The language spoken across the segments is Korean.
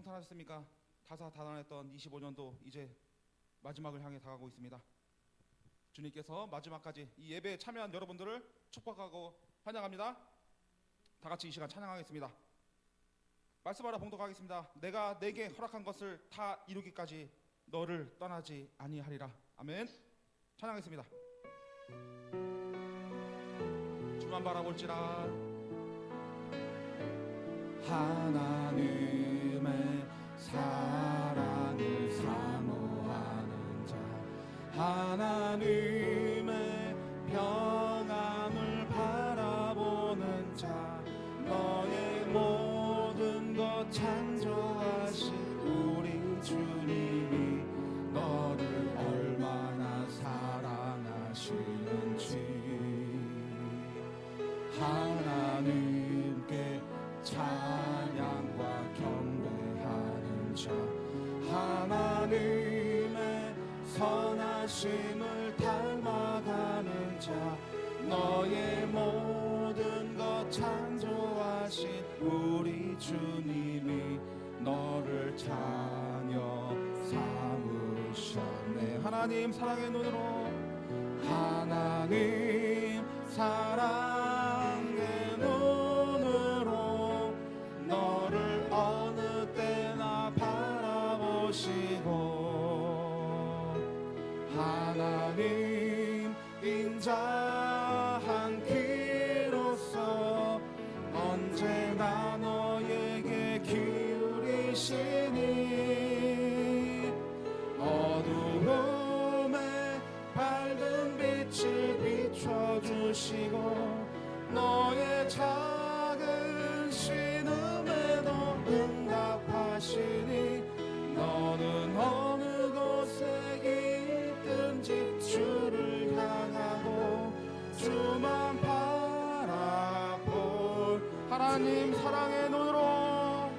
평탄하셨습니까? 다사다난했던 25년도 이제 마지막을 향해 다가오고 있습니다. 주님께서 마지막까지 이 예배에 참여한 여러분들을 축복하고 환영합니다. 다 같이 이 시간 찬양하겠습니다. 말씀하러 봉독하겠습니다. 내가 내게 허락한 것을 다 이루기까지 너를 떠나지 아니하리라. 아멘. 찬양하겠습니다. 주만 바라볼지라. 하나님의 사랑을 사모하는 자, 하나님의 평안을 바라보는 자, 너의 모든 것 창조하신 우리 주님이 너를 얼마나 사랑하시는지 하나님께 찬양과 경배하는 자, 하나님의 선하심을 닮아가는 자, 너의 모든 것 창조하신 우리 주님이 너를 자녀 삼으셨네. 하나님 사랑의 눈으로, 하나님 사랑의 눈으로 너를 어느 때나 바라보시고 하나님 인자한 귀로서 언제나 너에게 기울이시니 어두움에 밝은 빛을 비춰주시고 너의 작은 신음에도 응답하시니 너는 어느 곳에 있든지 주를 향하고 주만 바라볼 하나님 사랑의 눈으로,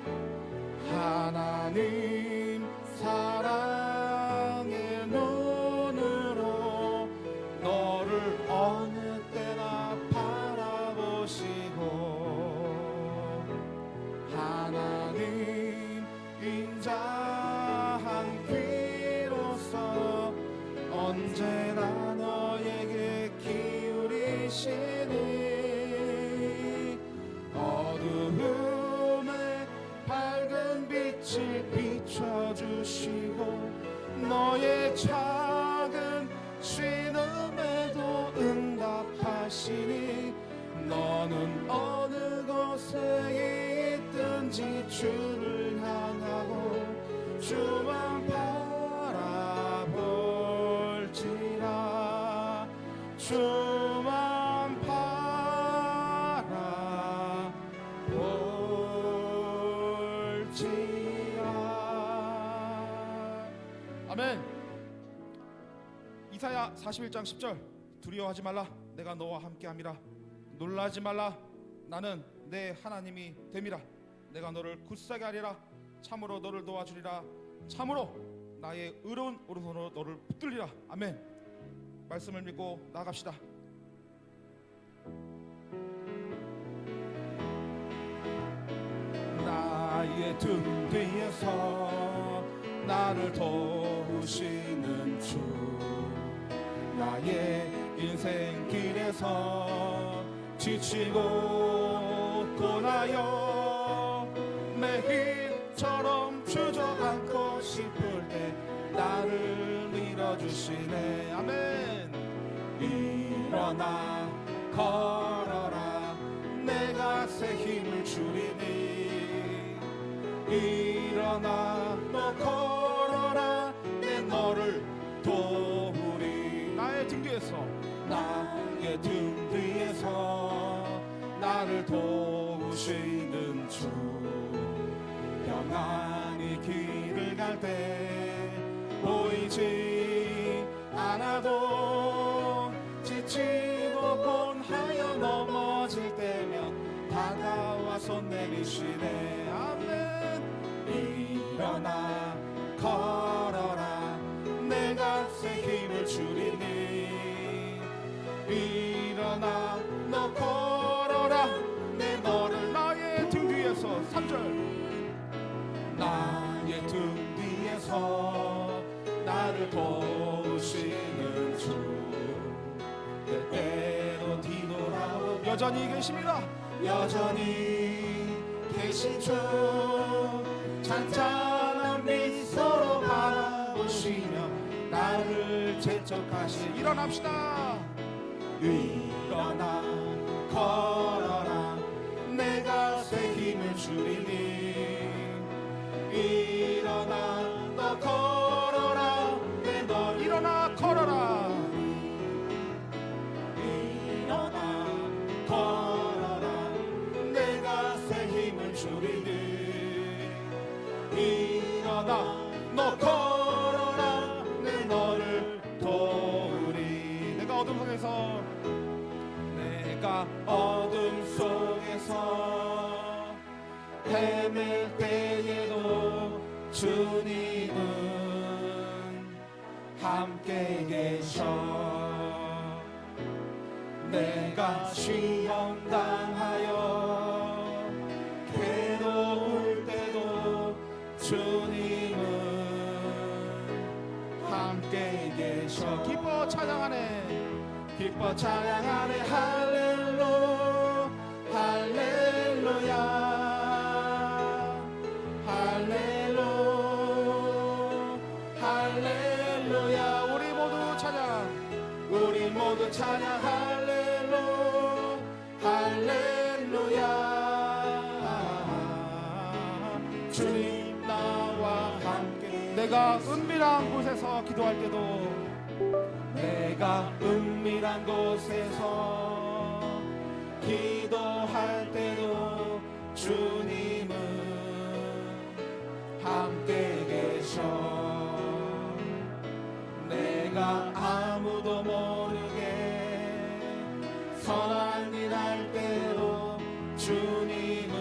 하나님 사랑의 눈으로 너를 어느 때나 바라보시고 하나님 인자한 귀로서 언제나 너에게 기울이시니 어두움에 밝은 빛을 비춰주시고 너의 작은 신음에도 응답하시니 너는 어느 곳에 있든지 주를 향하고 주만 바라볼지라 주만 바라볼지라. 아멘. 이사야 41장 10절. 두려워하지 말라, 내가 너와 함께함이라. 놀라지 말라, 나는 내 하나님이 됨이라. 내가 너를 굳세게 하리라. 참으로 너를 도와주리라. 참으로 나의 의로운 오른손으로 너를 붙들리라. 아멘. 말씀을 믿고 나아갑시다. 나의 등 뒤에서 나를 도우시는 주, 나의 인생 길에서 지치고 고나여 매일처럼 주저앉고 싶을 때 나를 밀어주시네. 아멘. 일어나 걸어라, 내가 새 힘을 주리니. 일어나 너 걸어라, 내 너를 도우리. 나의 등 뒤에서, 나의 등 뒤에서 나를 도우시는 주, 평안히 길을 갈 때 보이지 않아도 지치고 곤하여 넘어질 때면 다가와 손 내미시네. 아멘. 일어나 걸어라, 내가 새 힘을 주리니. 일어나 너 걸어라, 내 너를 나의 등 뒤에서 3절. 나 속에서 나를 도우시는 주 때때로 뒤돌아오 여전히 계십니다. 여전히 계신 주 찬찬한 미소로 바라보시며 나를 재촉하시 일어납시다. 일어나 걸어라 내가 새 힘을 주리니 일어나 너 걸어라 내 널 일어나 걸어라. 일어나 걸어라 내가 새 힘을 주리니 일어나 너 걸어라 내 너를 도우리 내가 어둠 속에서 내가 어둠 속에서 헤맬 때에도 주님은 함께 계셔 내가 시험 당하여 괴로울 때도 주님은 함께 계셔 기뻐 찬양하네. 기뻐 찬양하네 할렐루 할렐루야 할렐루 할렐루야 우리 모두 찬양. 우리 모두 찬양 할렐루 할렐루야 주님 나와 함께 내가 은밀한 곳에서 기도할 때도 내가 은밀한 곳에서 기도할 때도 주님은 함께 계셔 내가 아무도 모르게 선한 일 할 때도 주님은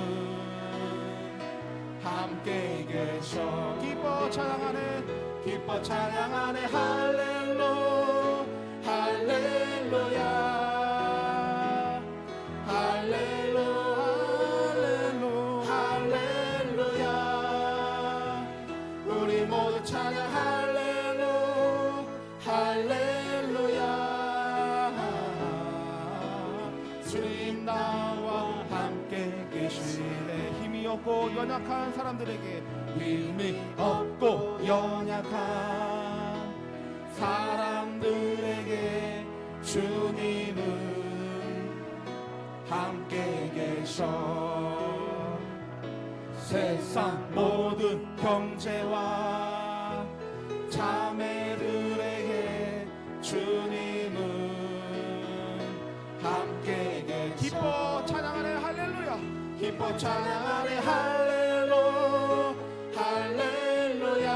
함께 계셔 기뻐 찬양하네. 기뻐 찬양하네 할렐루 할렐루야 할렐루 할렐루 할렐루야 우리 모두 찬양 할렐루 할렐루야 주님 나와 함께 계시네 힘이 없고 연약한 사람들에게 힘이 없고 연약한 사람들에게 주님은 함께 계셔 세상 모든 형제와 자매들에게 주님은 함께 계셔 기뻐 찬양하네. 할렐루야. 기뻐 찬양하네 할렐루 할렐루야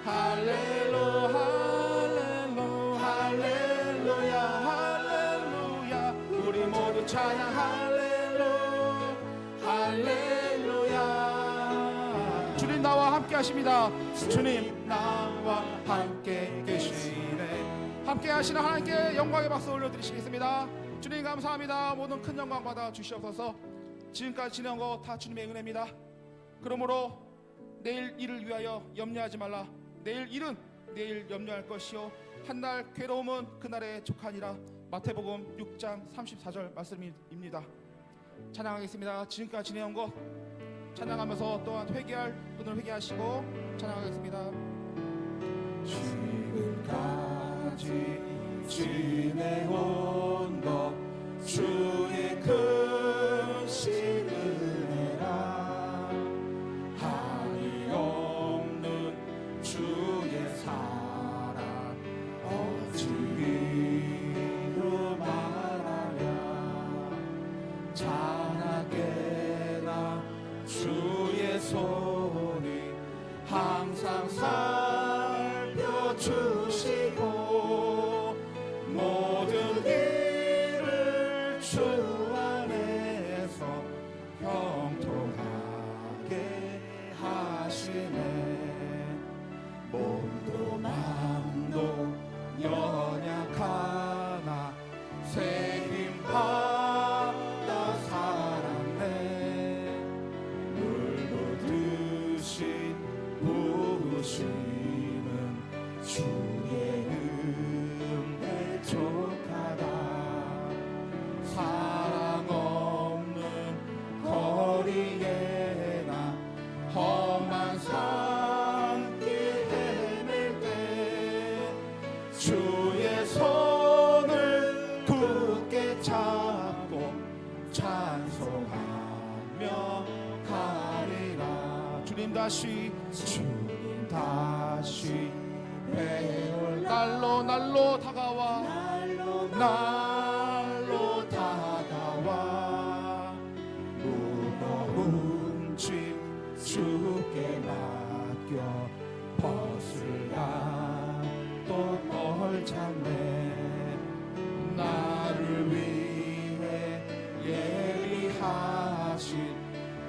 할렐루 할렐루 할렐루야 할렐루야 우리 모두 찬양 할렐루 할렐루야 주님 나와 함께 하십니다. 주님 나와 함께 계시네 함께 하시는 하나님께 영광의 박수 올려드리시겠습니다. 주님 감사합니다. 모든 큰 영광 받아 주시옵소서. 지금까지 지내온 거 다 주님의 은혜입니다. 그러므로 내일 일을 위하여 염려하지 말라. 내일 일은 내일 염려할 것이요 한날 괴로움은 그날의 족하니라. 마태복음 6장 34절 말씀입니다. 찬양하겠습니다. 지금까지 지내온 것 찬양하면서 또한 회개할 분을 회개하시고 찬양하겠습니다. 지금까지 지내온 것 주의 크신 은혜라 한이 없는 주의 사랑 어찌기로 말하랴 자나깨나 주의 손이 항상 살펴주시고 모든 일을 주 안에 주님 다시 배울 날로 다가와 무거운 짐 주께 맡겨 벗으라 또 널 찾네 나를 위해 예비하신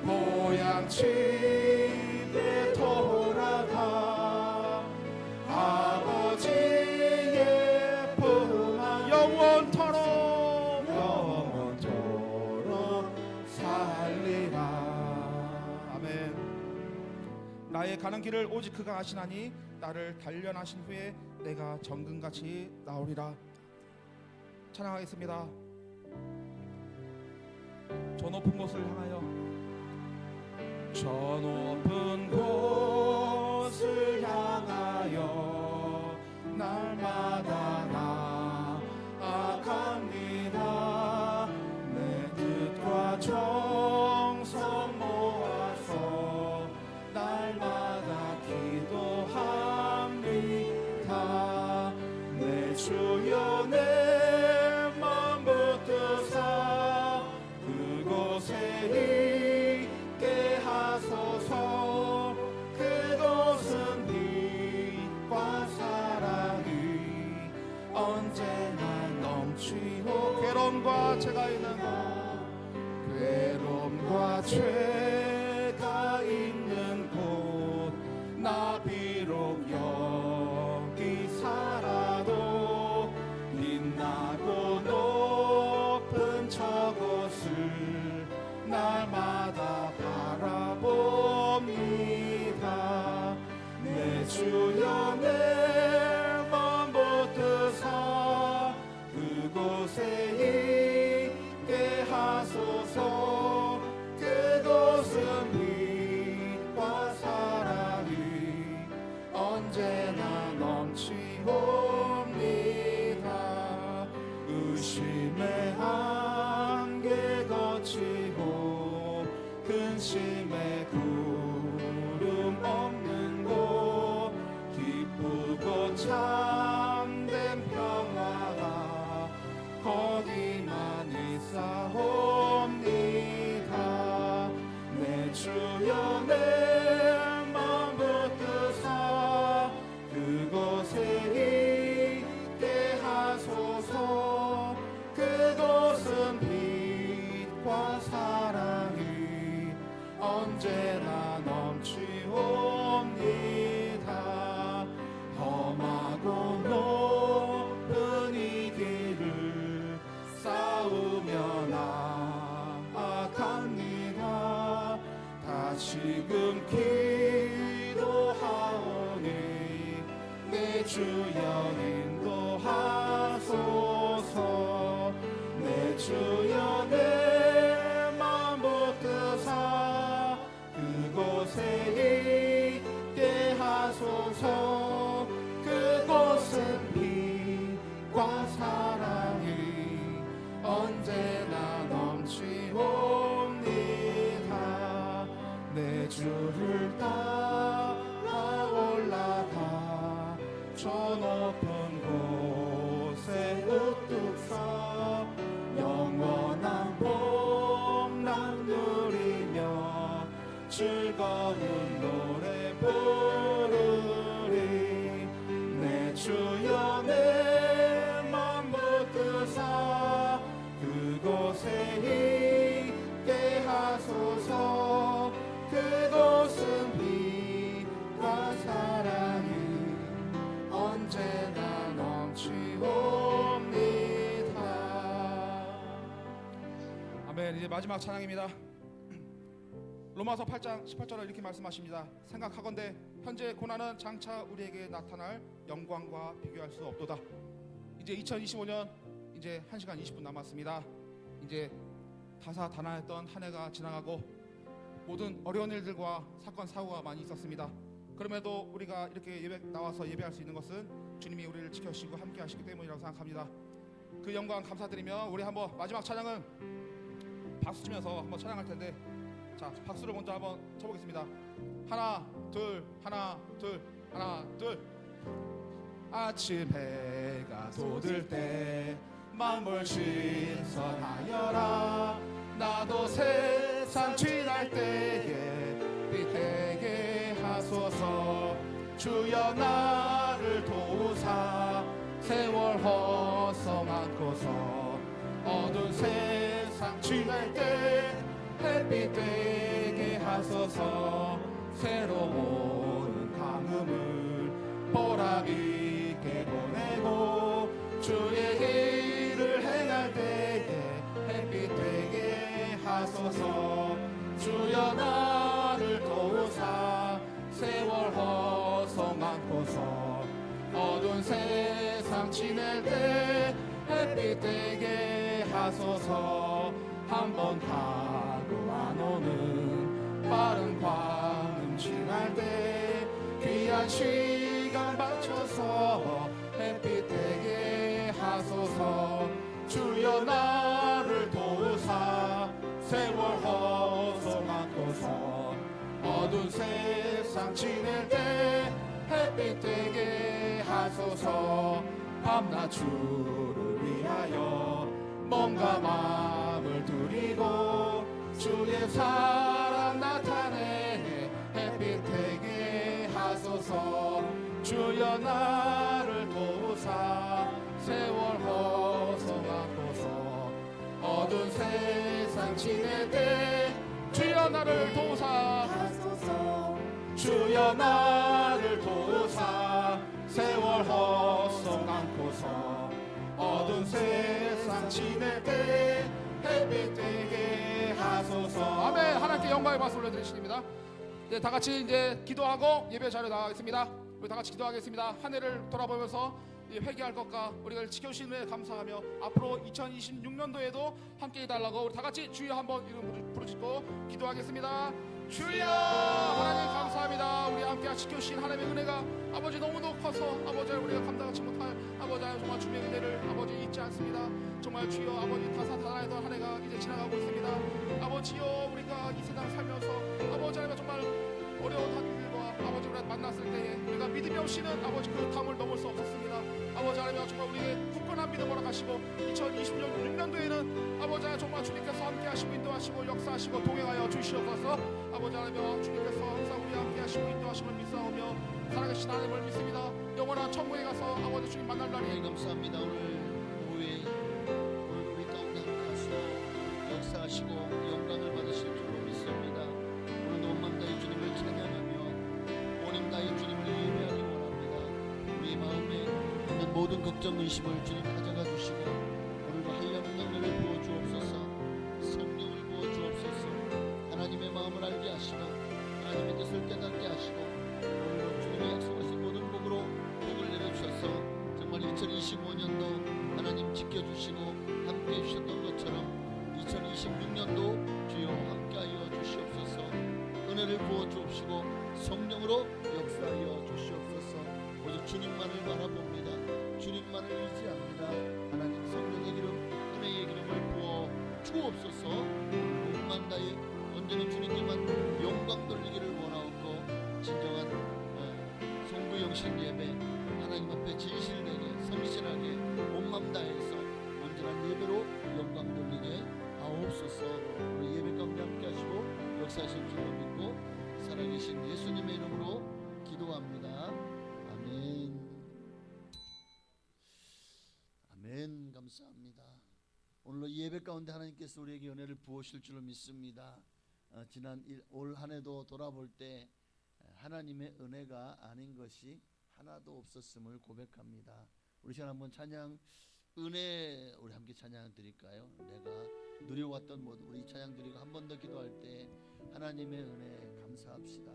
고향 집에 돌아가 아버지의 품 안에 영원토록 살리라. 아멘. 나의 가는 길을 오직 그가 아시나니 나를 단련하신 후에 내가 정금같이 나오리라. 찬양하겠습니다. 저 높은 곳을 향하여 저 높은 곳을 향하여 날마다 나아갑니다. 내 뜻과 정성 모아서 날마다 기도합니다. 내 주여 내 맘 붙드사 그곳에 있게 하소서. 그곳은 빛과 사랑이 언제나 넘치고 괴로움과 죄가 있는 곳 나 비록 여기 살아도 빛나고 높은 저곳을 날마다 바라봅니다. 내 주여 내 맘 붙드사 그곳에 있게 하소서. 그곳은 빛과 사랑이 언제나 넘치옵니다. 의심의 안개 거치고 근심의 구름 없는 곳 기쁘고 참된 평화가 거기만 있사옵니다. 내 주여 내 맘 붙드사 그곳에 있게 하소서. 그곳은 빛과 사랑이 언제나 넘치옵니다. 험하고 높은 이 길을 싸우며 나아갑니다. 다시금 기도하오니 내 주여 인도하소서. 내 주여 내 맘 붙드사 그곳에 있게 하소서. 그곳은 빛과 사랑이 언제나 넘치옵니다. 내 주를 따라 올라가 저 높은 곳에 우뚝 서 영원한 복락 누리며 즐거운 노래 부르리. 내 주여 내 맘 붙드사 그곳에 있게 하소서. 그곳은 빛과 사랑이 언제나 넘치옵니다. 아멘. 이제 마지막 찬양입니다. 로마서 8장 18절에 이렇게 말씀하십니다. 생각하건대 현재 고난은 장차 우리에게 나타날 영광과 비교할 수 없도다. 이제 2025년 이제 1시간 20분 남았습니다. 이제 다사다난했던 한 해가 지나가고 모든 어려운 일들과 사건 사고가 많이 있었습니다. 그럼에도 우리가 이렇게 예배 나와서 예배할 수 있는 것은 주님이 우리를 지켜주시고 함께 하시기 때문이라고 생각합니다. 그 영광 감사드리며 우리 한번 마지막 찬양은 박수 치면서 한번 찬양할 텐데 자, 박수를 먼저 한번 쳐보겠습니다. 하나, 둘, 하나, 둘, 하나, 둘. 아침 해가 돋을 때 마음을 신선하여라. 나도 세상 지날 때에 빛 되게 하소서. 주여 나를 도우사 세월 허성 않고서 어두운 세상 지날 때 햇빛 되게 하소서. 새로운 감음을 보람있게 보내고 주의 길을 행할 때에 햇빛 되게 하소서. 주여 나를 도우사 세월 허성 않고서 어두운 세상 지낼 때 햇빛 되게 하소서. 한번 가고 안 오는 빠른 광음 지날 때 귀한 시간 바쳐서 햇빛 되게 하소서. 주여 나를 도우사 세월 허성 않고서 어두운 세상 지낼 때 햇빛 되게 하소서. 밤낮 주를 위하여 몸과 마음을 드리고 주의 사랑 나타내 햇빛 되게 하소서. 주여 나를 도우사 세월 허성 않고서 어두운 세상 지낼 때 주여 나를 도우사 주여 나를 도우사 세월 허성 않고서 어두운 세상 지낼 때 햇빛 되게 하소서. 아멘. 하나님께 영광의 박수 올려드리십니다. 네, 다 같이 이제 기도하고 예배 자리에 나가겠습니다. 우리 다 같이 기도하겠습니다. 한 해를 돌아보면서 회개할 것과 우리가 지켜주신 은혜 감사하며 앞으로 2026년도에도 함께 해달라고 우리 다 같이 주여 한번 이름 부르짖고 기도하겠습니다. 주여 하나님 감사합니다. 우리 함께 지켜주신 하나님의 은혜가 아버지 너무도 커서 아버지 우리가 감당하지 못할 아버지 정말 주님의 은혜를 아버지 잊지 않습니다. 정말 주여 아버지 다사다난했던 한 해가 이제 지나가고 있습니다. 아버지여 우리가 이 세상 살면서 아버지 하나님 정말 어려운 한일과 아버지 우리가 만났을 때에 우리가 믿음이 없이는 아버지 그 담을 넘을 수 없었습니다. 아버지 하나님 정말 우리의 굳건한 믿음 허락하시고 2026년도에는 아버지 하나님 정말 주님께서 함께 하시고 인도하시고 역사하시고 동행하여 주시옵소서. 아버지 하나님 주님께서 항상 우리와 함께 하시고 인도하심을 믿사오며 살아계신 하나님을 믿습니다. 영원한 천국에 가서 아버지 주님 만날 날이 감사합니다. 오늘 오후에 오늘 우리 가운데 함께 하시고 역사하시고 영광을 받으실 줄로 믿습니다. 오늘도 온 마음 다해 주님을 찬양하며 온 힘 다해 주님을 예배하기 원합니다. 우리 마음에 있는 모든 걱정 의심을 주님 가져가 주시고 오늘도 한량 능력을 부어 주옵소서. 성령을 부어 주옵소서. 하나님의 마음을 알게 하시고 하나님의 뜻을 깨닫게 하시고 오늘도 주님의 약속하신 모든 복으로 복을 내려주셔서 정말 2025년도 하나님 지켜주시고 함께 해주셨던 것처럼 2026년도 주여 함께하여 주시옵소서. 은혜를 부어 주옵시고 성령으로 역사하여 주시옵소서. 오직 주님만을 바라봅니다. 주님만을 의지합니다. 하나님 성령의 기름 은혜의 기름을 부어 주옵소서. 몸만 다해 언제나 주님께만 영광 돌리기를 원하옵고 진정한 성부 영신 예배 하나님 앞에 진실되게 성실하게 온맘 다해서 온전한 예배로 영광 돌리게 하옵소서. 우리 예배 가운데 함께 하시고 역사하실 줄로 믿고 살아계신 예수님의 이름으로 기도합니다. 아멘. 아멘. 감사합니다. 오늘로 예배 가운데 하나님께서 우리에게 은혜를 부으실 줄로 믿습니다. 지난 올 한 해도 돌아볼 때 하나님의 은혜가 아닌 것이 하나도 없었음을 고백합니다. 우리 시간 한번 찬양 은혜 우리 함께 찬양 드릴까요? 내가 누려왔던 모든 우리 찬양 드리고 한 번 더 기도할 때 하나님의 은혜 감사합시다.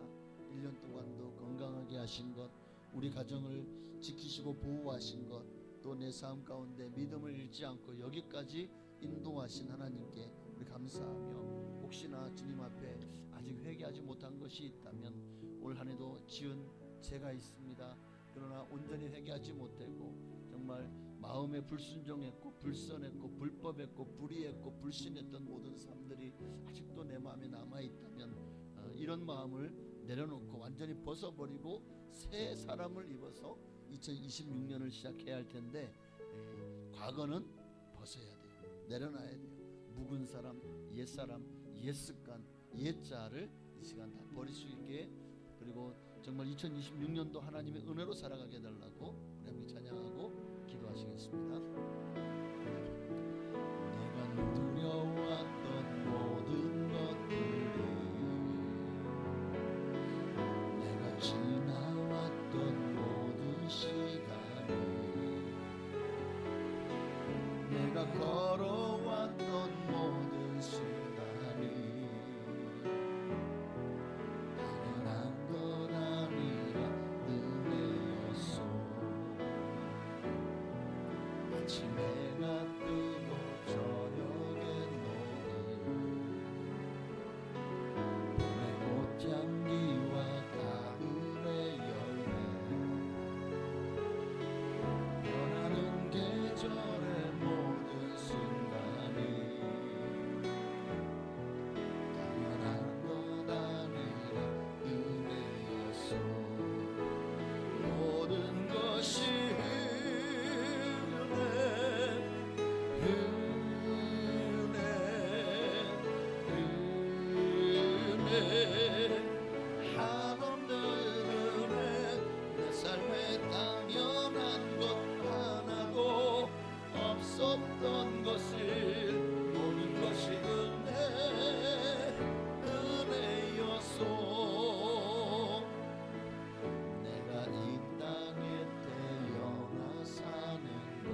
1년 동안도 건강하게 하신 것, 우리 가정을 지키시고 보호하신 것, 또 내 삶 가운데 믿음을 잃지 않고 여기까지 인도하신 하나님께 우리 감사하며 혹시나 주님 앞에 아직 회개하지 못한 것이 있다면 올 한 해도 지은 죄가 있습니다. 그러나 온전히 회개하지 못하고 정말 마음에 불순종했고 불선했고 불법했고 불의했고 불신했던 모든 삶들이 아직도 내 마음에 남아있다면 그런 마음을 내려놓고 완전히 벗어버리고 새 사람을 입어서 2026년을 시작해야 할 텐데 과거는 벗어야 돼요. 내려놔야 돼요. 묵은 사람, 옛사람, 옛습관, 옛자를 이 시간 다 버릴 수 있게, 그리고 정말 2026년도 하나님의 은혜로 살아가게 해달라고 우리 함께 찬양하고 기도하시겠습니다. 내가 두려워했던 모든 것들이, 내가 지나왔던 모든 시간이, 내가 걸어왔던 모든 시간이 당연한 것 아니라 은혜였소. 아침 해가 뜨고 저녁에 노을, 봄의 꽃향기와 가을의 열매, 변하는 계절의 모든 순간이 당연한 것 아니라 은혜였소. 모든 것이 은혜 한없는 은혜. 내 삶에 당연한 것 하나도 없었던 것을 모든 것이 은혜였소. 내가 이 땅에 태어나 사는 것,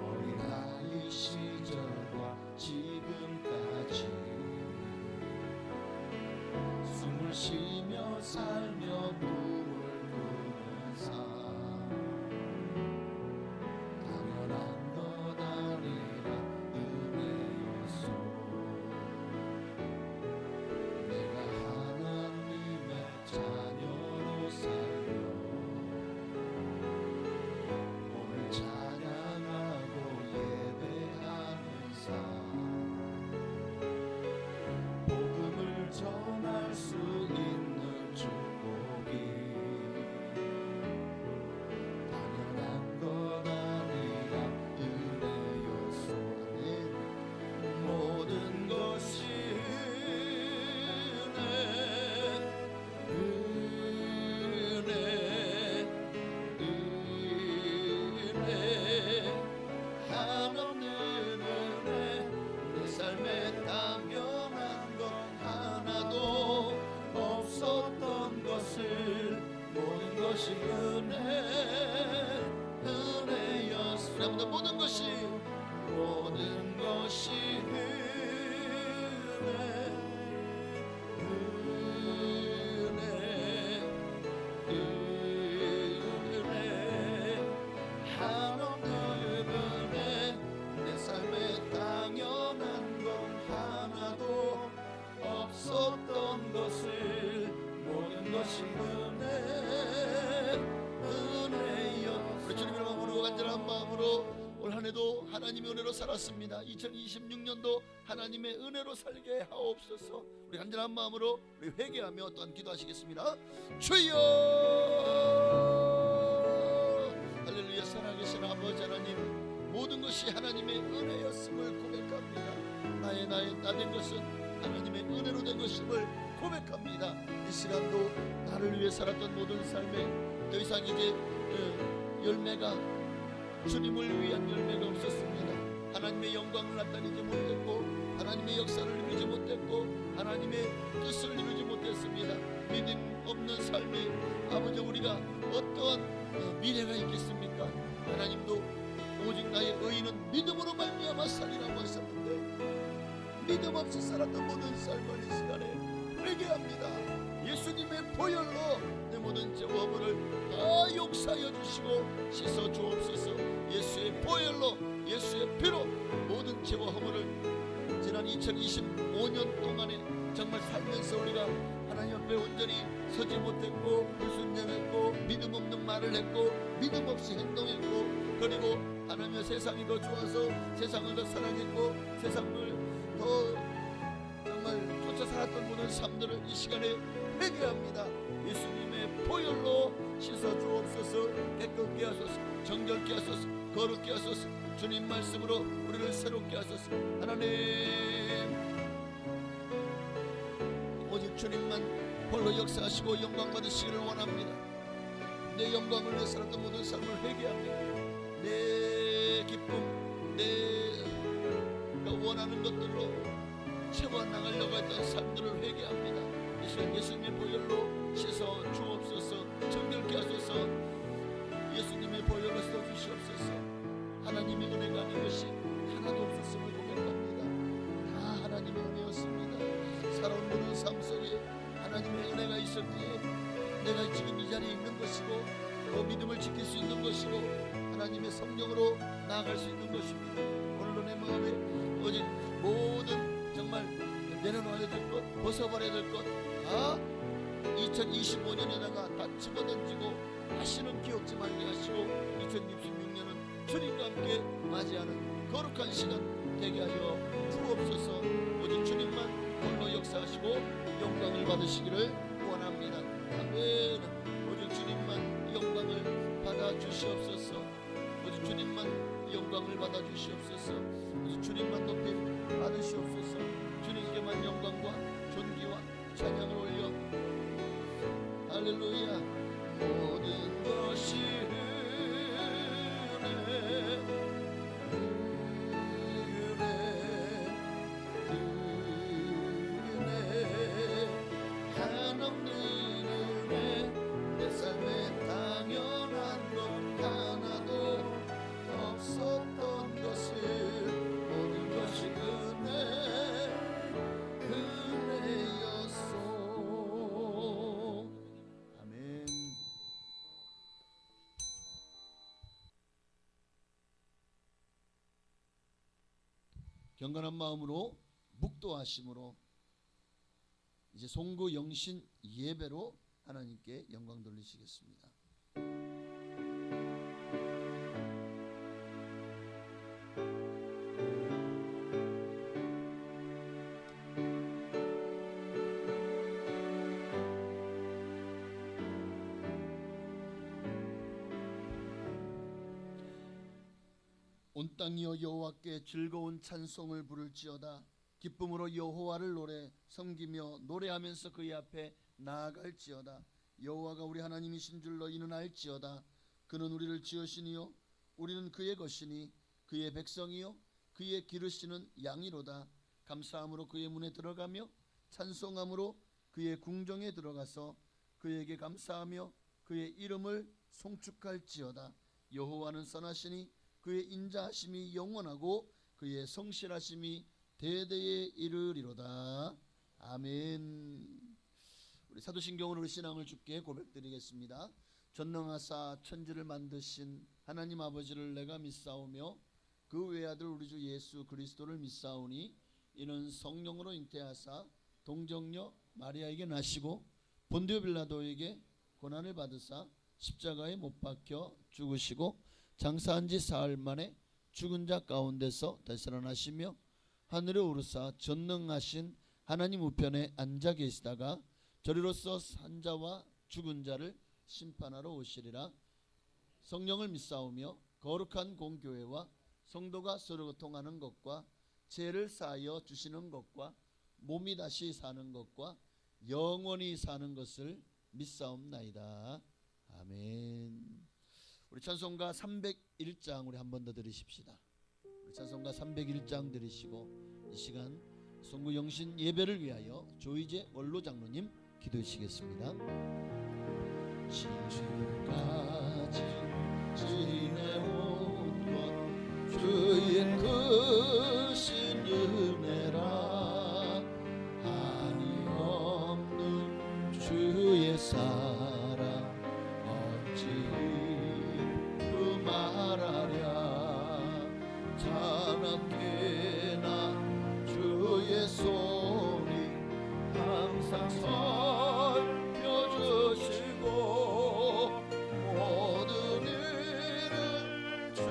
어린아이 시절과 지금까지 숨을 쉬며 살며 꿈을 꾸는 삶, 당연한 것 아니라 은혜였소. 내가 하나님의 자녀로 살며 오늘 찬양하고 예배하는 삶, 복음을 전할 수 있는 축복이 당연한 것 아니라 은혜였소. 아멘. 모든 것이 은혜 한없는 은혜. 내 삶에 당연한 것 하나도 없었던 것을 모든 것이 은혜였어. 그래보다 모든 것이 은혜 한없는 은혜. 내 삶에 당연한 것 하나도 없었던 것을 모든 것이 은혜였어. 우리 주님을 부르고 간절한 마음으로 올 한해도 하나님의 은혜로 살았습니다. 2026년도 하나님의 은혜로 살게 하옵소서. 우리 간절한 마음으로 우리 회개하며 또한 기도하시겠습니다. 주여, 할렐루야. 살아계신 아버지 하나님, 모든 것이 하나님의 은혜였음을 고백합니다. 나 된 것은 하나님의 은혜로 된 것임을 고백합니다. 이 시간도 나를 위해 살았던 모든 삶에 더 이상 이제 열매가, 주님을 위한 열매가 없었습니다. 하나님의 영광을 나타내지 못했고, 하나님의 역사를 이루지 못했고, 하나님의 뜻을 이루지 못했습니다. 믿음 없는 삶에 아버지, 우리가 어떠한 미래가 있겠습니까? 하나님도 오직 나의 의인은 믿음으로 말미암아 살리라고 하셨는데, 믿음 없이 살았던 모든 삶을 이 시간에 회개합니다. 예수님의 보혈로 내 모든 죄와 허물을 다 용서하여 주시고 씻어 주옵소서. 예수의 보혈로, 예수의 피로 모든 죄와 허물을 지난 2025년 동안에 정말 살면서 우리가 하나님 앞에 온전히 서지 못했고, 불순종했고, 믿음 없는 말을 했고, 믿음 없이 행동했고, 그리고 하나님의 세상이 더 좋아서 세상을 더 사랑했고, 세상을 더 정말 삶들을 이 시간에 회개합니다. 예수님의 보혈로 씻어 주옵소서. 깨끗게 하소서. 정결케 하소서. 거룩게 하소서. 주님 말씀으로 우리를 새롭게 하소서. 하나님, 오직 주님만 홀로 역사하시고 영광 받으시기를 원합니다. 내 영광을 위해 살았던 모든 삶을 회개합니다. 내 기쁨, 내가 원하는 것들로 채워나가려고 했던 삶들을 회개합니다. 이 시간 예수님의 보혈로 씻어 주옵소서. 정결케 하소서. 예수님의 보혈로 씻어 주시옵소서. 하나님의 은혜가 아닌 것이 하나도 없었음을 고백합니다. 다 하나님의 은혜였습니다. 살아온 모든 삶 속에 하나님의 은혜가 있었기에 내가 지금 이 자리에 있는 것이고 또 믿음을 지킬 수 있는 것이고 하나님의 성령으로 나아갈 수 있는 것입니다. 오늘도 내 마음에 오직 모든 정말 내려놔야 될 것, 벗어버려야 될 것 다 2025년에다가 다 집어던지고 다시는 기억지 말게 하시고 2026년은 주님과 함께 맞이하는 거룩한 시간 되게 하여 주옵소서. 오직 주님만 홀로 역사하시고 영광을 받으시기를 원합니다. 아멘. 오직 주님만 영광을 받아 주시옵소서. 오직 주님만 영광을 받아 주시옵소서. 오직 주님만 높이 받으시옵소서. 주님께만 영광과 존귀와 찬양을 올려 할렐루야. 모든 것이 은혜 한없는 은혜 내 삶에 당연한 것 하나도 없었던 것을 모든 것이 은혜였소. 아멘. 경건한 마음으로 묵도하심으로 이제 송구 영신 예배로 하나님께 영광 돌리시겠습니다. 온 땅이여 여호와께 즐거운 찬송을 부를지어다. 기쁨으로 여호와를 섬기며 노래하면서 그의 앞에 나아갈지어다. 여호와가 우리 하나님이신 줄 너희는 알지어다. 그는 우리를 지으시니요 우리는 그의 것이니 그의 백성이요 그의 기르시는 양이로다. 감사함으로 그의 문에 들어가며 찬송함으로 그의 궁정에 들어가서 그에게 감사하며 그의 이름을 송축할지어다. 여호와는 선하시니 그의 인자하심이 영원하고 그의 성실하심이 대대에 이르리로다. 아멘. 우리 사도신경으로 우리 신앙을 주께 고백드리겠습니다. 전능하사 천지를 만드신 하나님 아버지를 내가 믿사오며 그 외아들 우리 주 예수 그리스도를 믿사오니 이는 성령으로 잉태하사 동정녀 마리아에게 나시고 본디오 빌라도에게 고난을 받으사 십자가에 못 박혀 죽으시고 장사한 지 사흘 만에 죽은 자 가운데서 다시 살아나시며 하늘에 오르사 전능하신 하나님 우편에 앉아 계시다가 저리로서 산자와 죽은 자를 심판하러 오시리라. 성령을 믿사오며 거룩한 공교회와 성도가 서로 통하는 것과 죄를 사하여 주시는 것과 몸이 다시 사는 것과 영원히 사는 것을 믿사옵나이다. 아멘. 우리 찬송가 301장 우리 한 번 더 들으십시다. 우리 찬송가 301장 들으시고 이 시간 송구 영신 예배를 위하여 조이제 원로 장로님 기도해 주시겠습니다. 지금까지 지내온 것 주의 크신 은혜라. 한이 없는 주의 사랑 어찌 말하랴. 자나깨나 주의 손이 항상 살펴주시고 모든 일을 주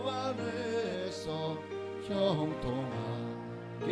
안에서 형통하게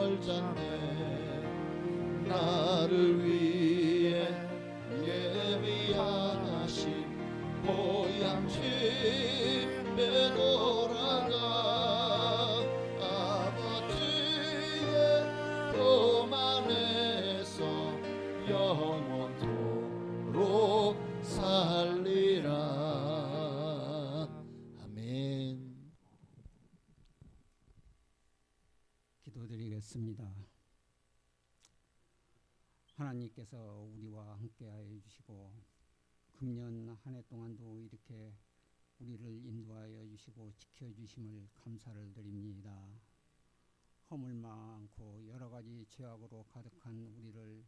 살잖네. 나를 위해 예비하신 고향 집에 돌아가 아버지의 품 안에서 영원토록 살리라. 아멘. 기도드리겠습니다. 하나님께서 우리와 함께하여 주시고 금년 한 해 동안도 이렇게 우리를 인도하여 주시고 지켜주심을 감사를 드립니다. 허물 많고 여러 가지 죄악으로 가득한 우리를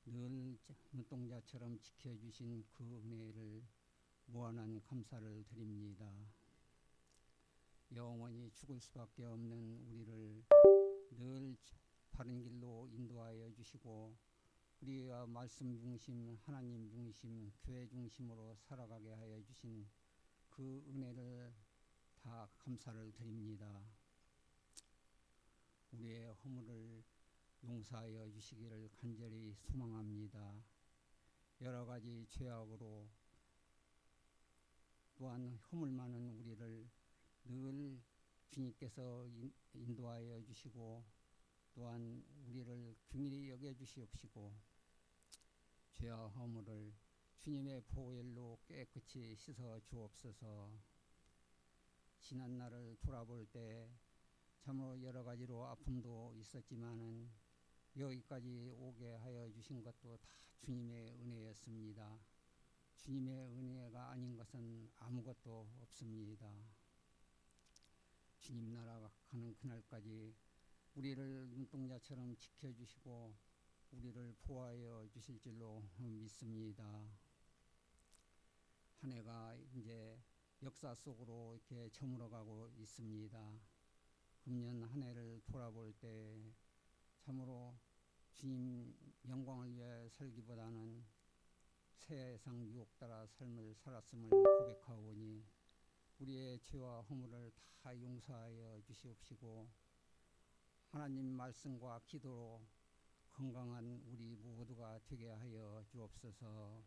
늘 눈동자처럼 지켜주신 그 은혜를 무한한 감사를 드립니다. 영원히 죽을 수밖에 없는 우리를 늘 바른 길로 인도하여 주시고 우리가 말씀 중심, 하나님 중심, 교회 중심으로 살아가게 하여 주신 그 은혜를 다 감사를 드립니다. 우리의 허물을 용서하여 주시기를 간절히 소망합니다. 여러 가지 죄악으로 또한 허물 많은 우리를 늘 주님께서 인도하여 주시고 또한 우리를 긍휼히 여겨 주시옵시고 죄와 허물을 주님의 보혈로 깨끗이 씻어 주옵소서. 지난 날을 돌아볼 때 참으로 여러 가지로 아픔도 있었지만은 여기까지 오게 하여 주신 것도 다 주님의 은혜였습니다. 주님의 은혜가 아닌 것은 아무것도 없습니다. 주님 나라 가는 그날까지 우리를 눈동자처럼 지켜주시고 우리를 보호하여 주실 줄로 믿습니다. 한 해가 이제 역사 속으로 이렇게 저물어가고 있습니다. 금년 한 해를 돌아볼 때 참으로 주님 영광을 위해 살기보다는 세상 유혹 따라 삶을 살았음을 고백하오니 우리의 죄와 허물을 다 용서하여 주시옵시고 하나님 말씀과 기도로 건강한 우리 모두가 되게 하여 주옵소서.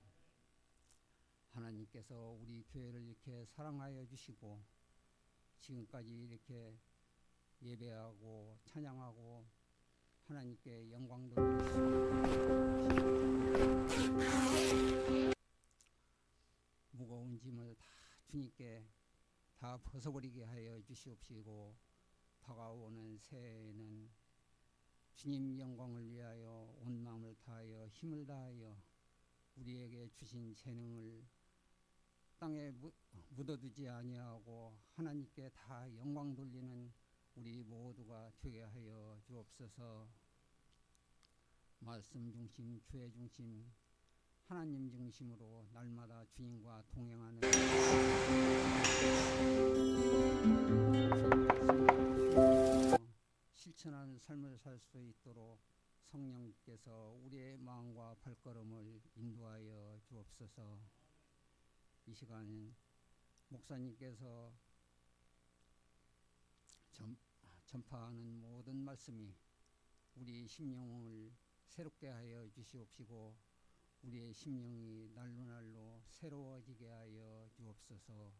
하나님께서 우리 교회를 이렇게 사랑하여 주시고 지금까지 이렇게 예배하고 찬양하고 하나님께 영광 돌리시고 무거운 짐을 다 주님께 다 벗어버리게 하여 주시옵시고 다가오는 새해에는 주님 영광을 위하여 온 마음을 다하여 힘을 다하여 우리에게 주신 재능을 땅에 묻어두지 아니하고 하나님께 다 영광 돌리는 우리 모두가 되게 하여 주옵소서. 말씀 중심, 교회 중심, 하나님 중심으로 날마다 주님과 동행하는 실천하는 삶을 살 수 있도록 성령께서 우리의 마음과 발걸음을 인도하여 주옵소서. 이 시간 목사님께서 전파하는 모든 말씀이 우리 심령을 새롭게 하여 주시옵시고 우리의 심령이 날로 새로워지게 하여 주옵소서.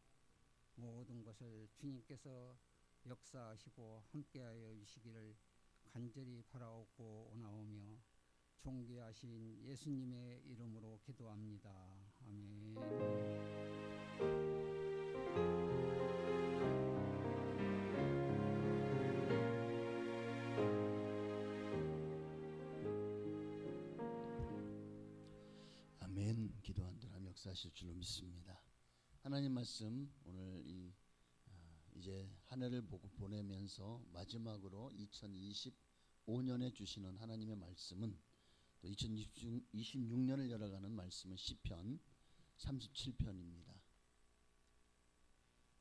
모든 것을 주님께서 역사하시고 함께하여 주시기를 간절히 바라옵고 오나오며 존귀하신 예수님의 이름으로 기도합니다. 아멘. 아멘. 기도한 대로 역사하실 줄로 믿습니다. 하나님 말씀 오늘 이제 한 해를 보내면서 마지막으로 2025년에 주시는 하나님의 말씀은 또 2026년을 열어가는 말씀은 시편 37편입니다.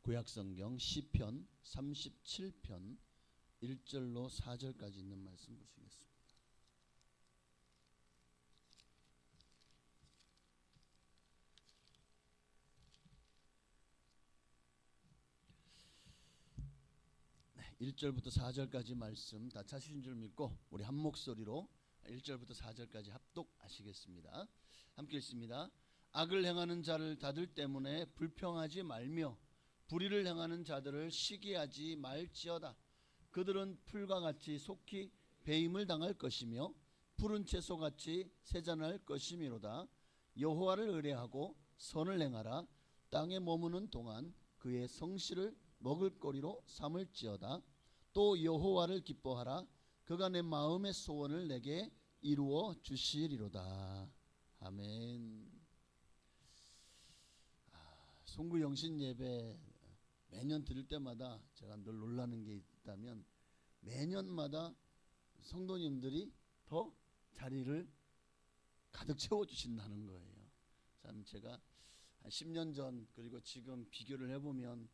구약성경 시편 37편 1절로 4절까지 있는 말씀 보시겠습니다. 1절부터 4절까지 말씀 다 찾으신 줄 믿고 우리 한 목소리로 1절부터 4절까지 합독하시겠습니다. 함께 읽습니다. 악을 행하는 자를 다들 때문에 불평하지 말며 불의를 행하는 자들을 시기하지 말지어다. 그들은 풀과 같이 속히 배임을 당할 것이며 푸른 채소같이 세잔할 것이미로다. 여호와를 의뢰하고 선을 행하라. 땅에 머무는 동안 그의 성실을 먹을거리로 삼을지어다. 또 여호와를 기뻐하라. 그가 내 마음의 소원을 내게 이루어 주시리로다. 아멘. 송구 영신 예배 매년 드릴 때마다 제가 늘 놀라는 게 있다면 매년마다 성도님들이 더 자리를 가득 채워주신다는 거예요. 참 제가 한 10년 전 그리고 지금 비교를 해보면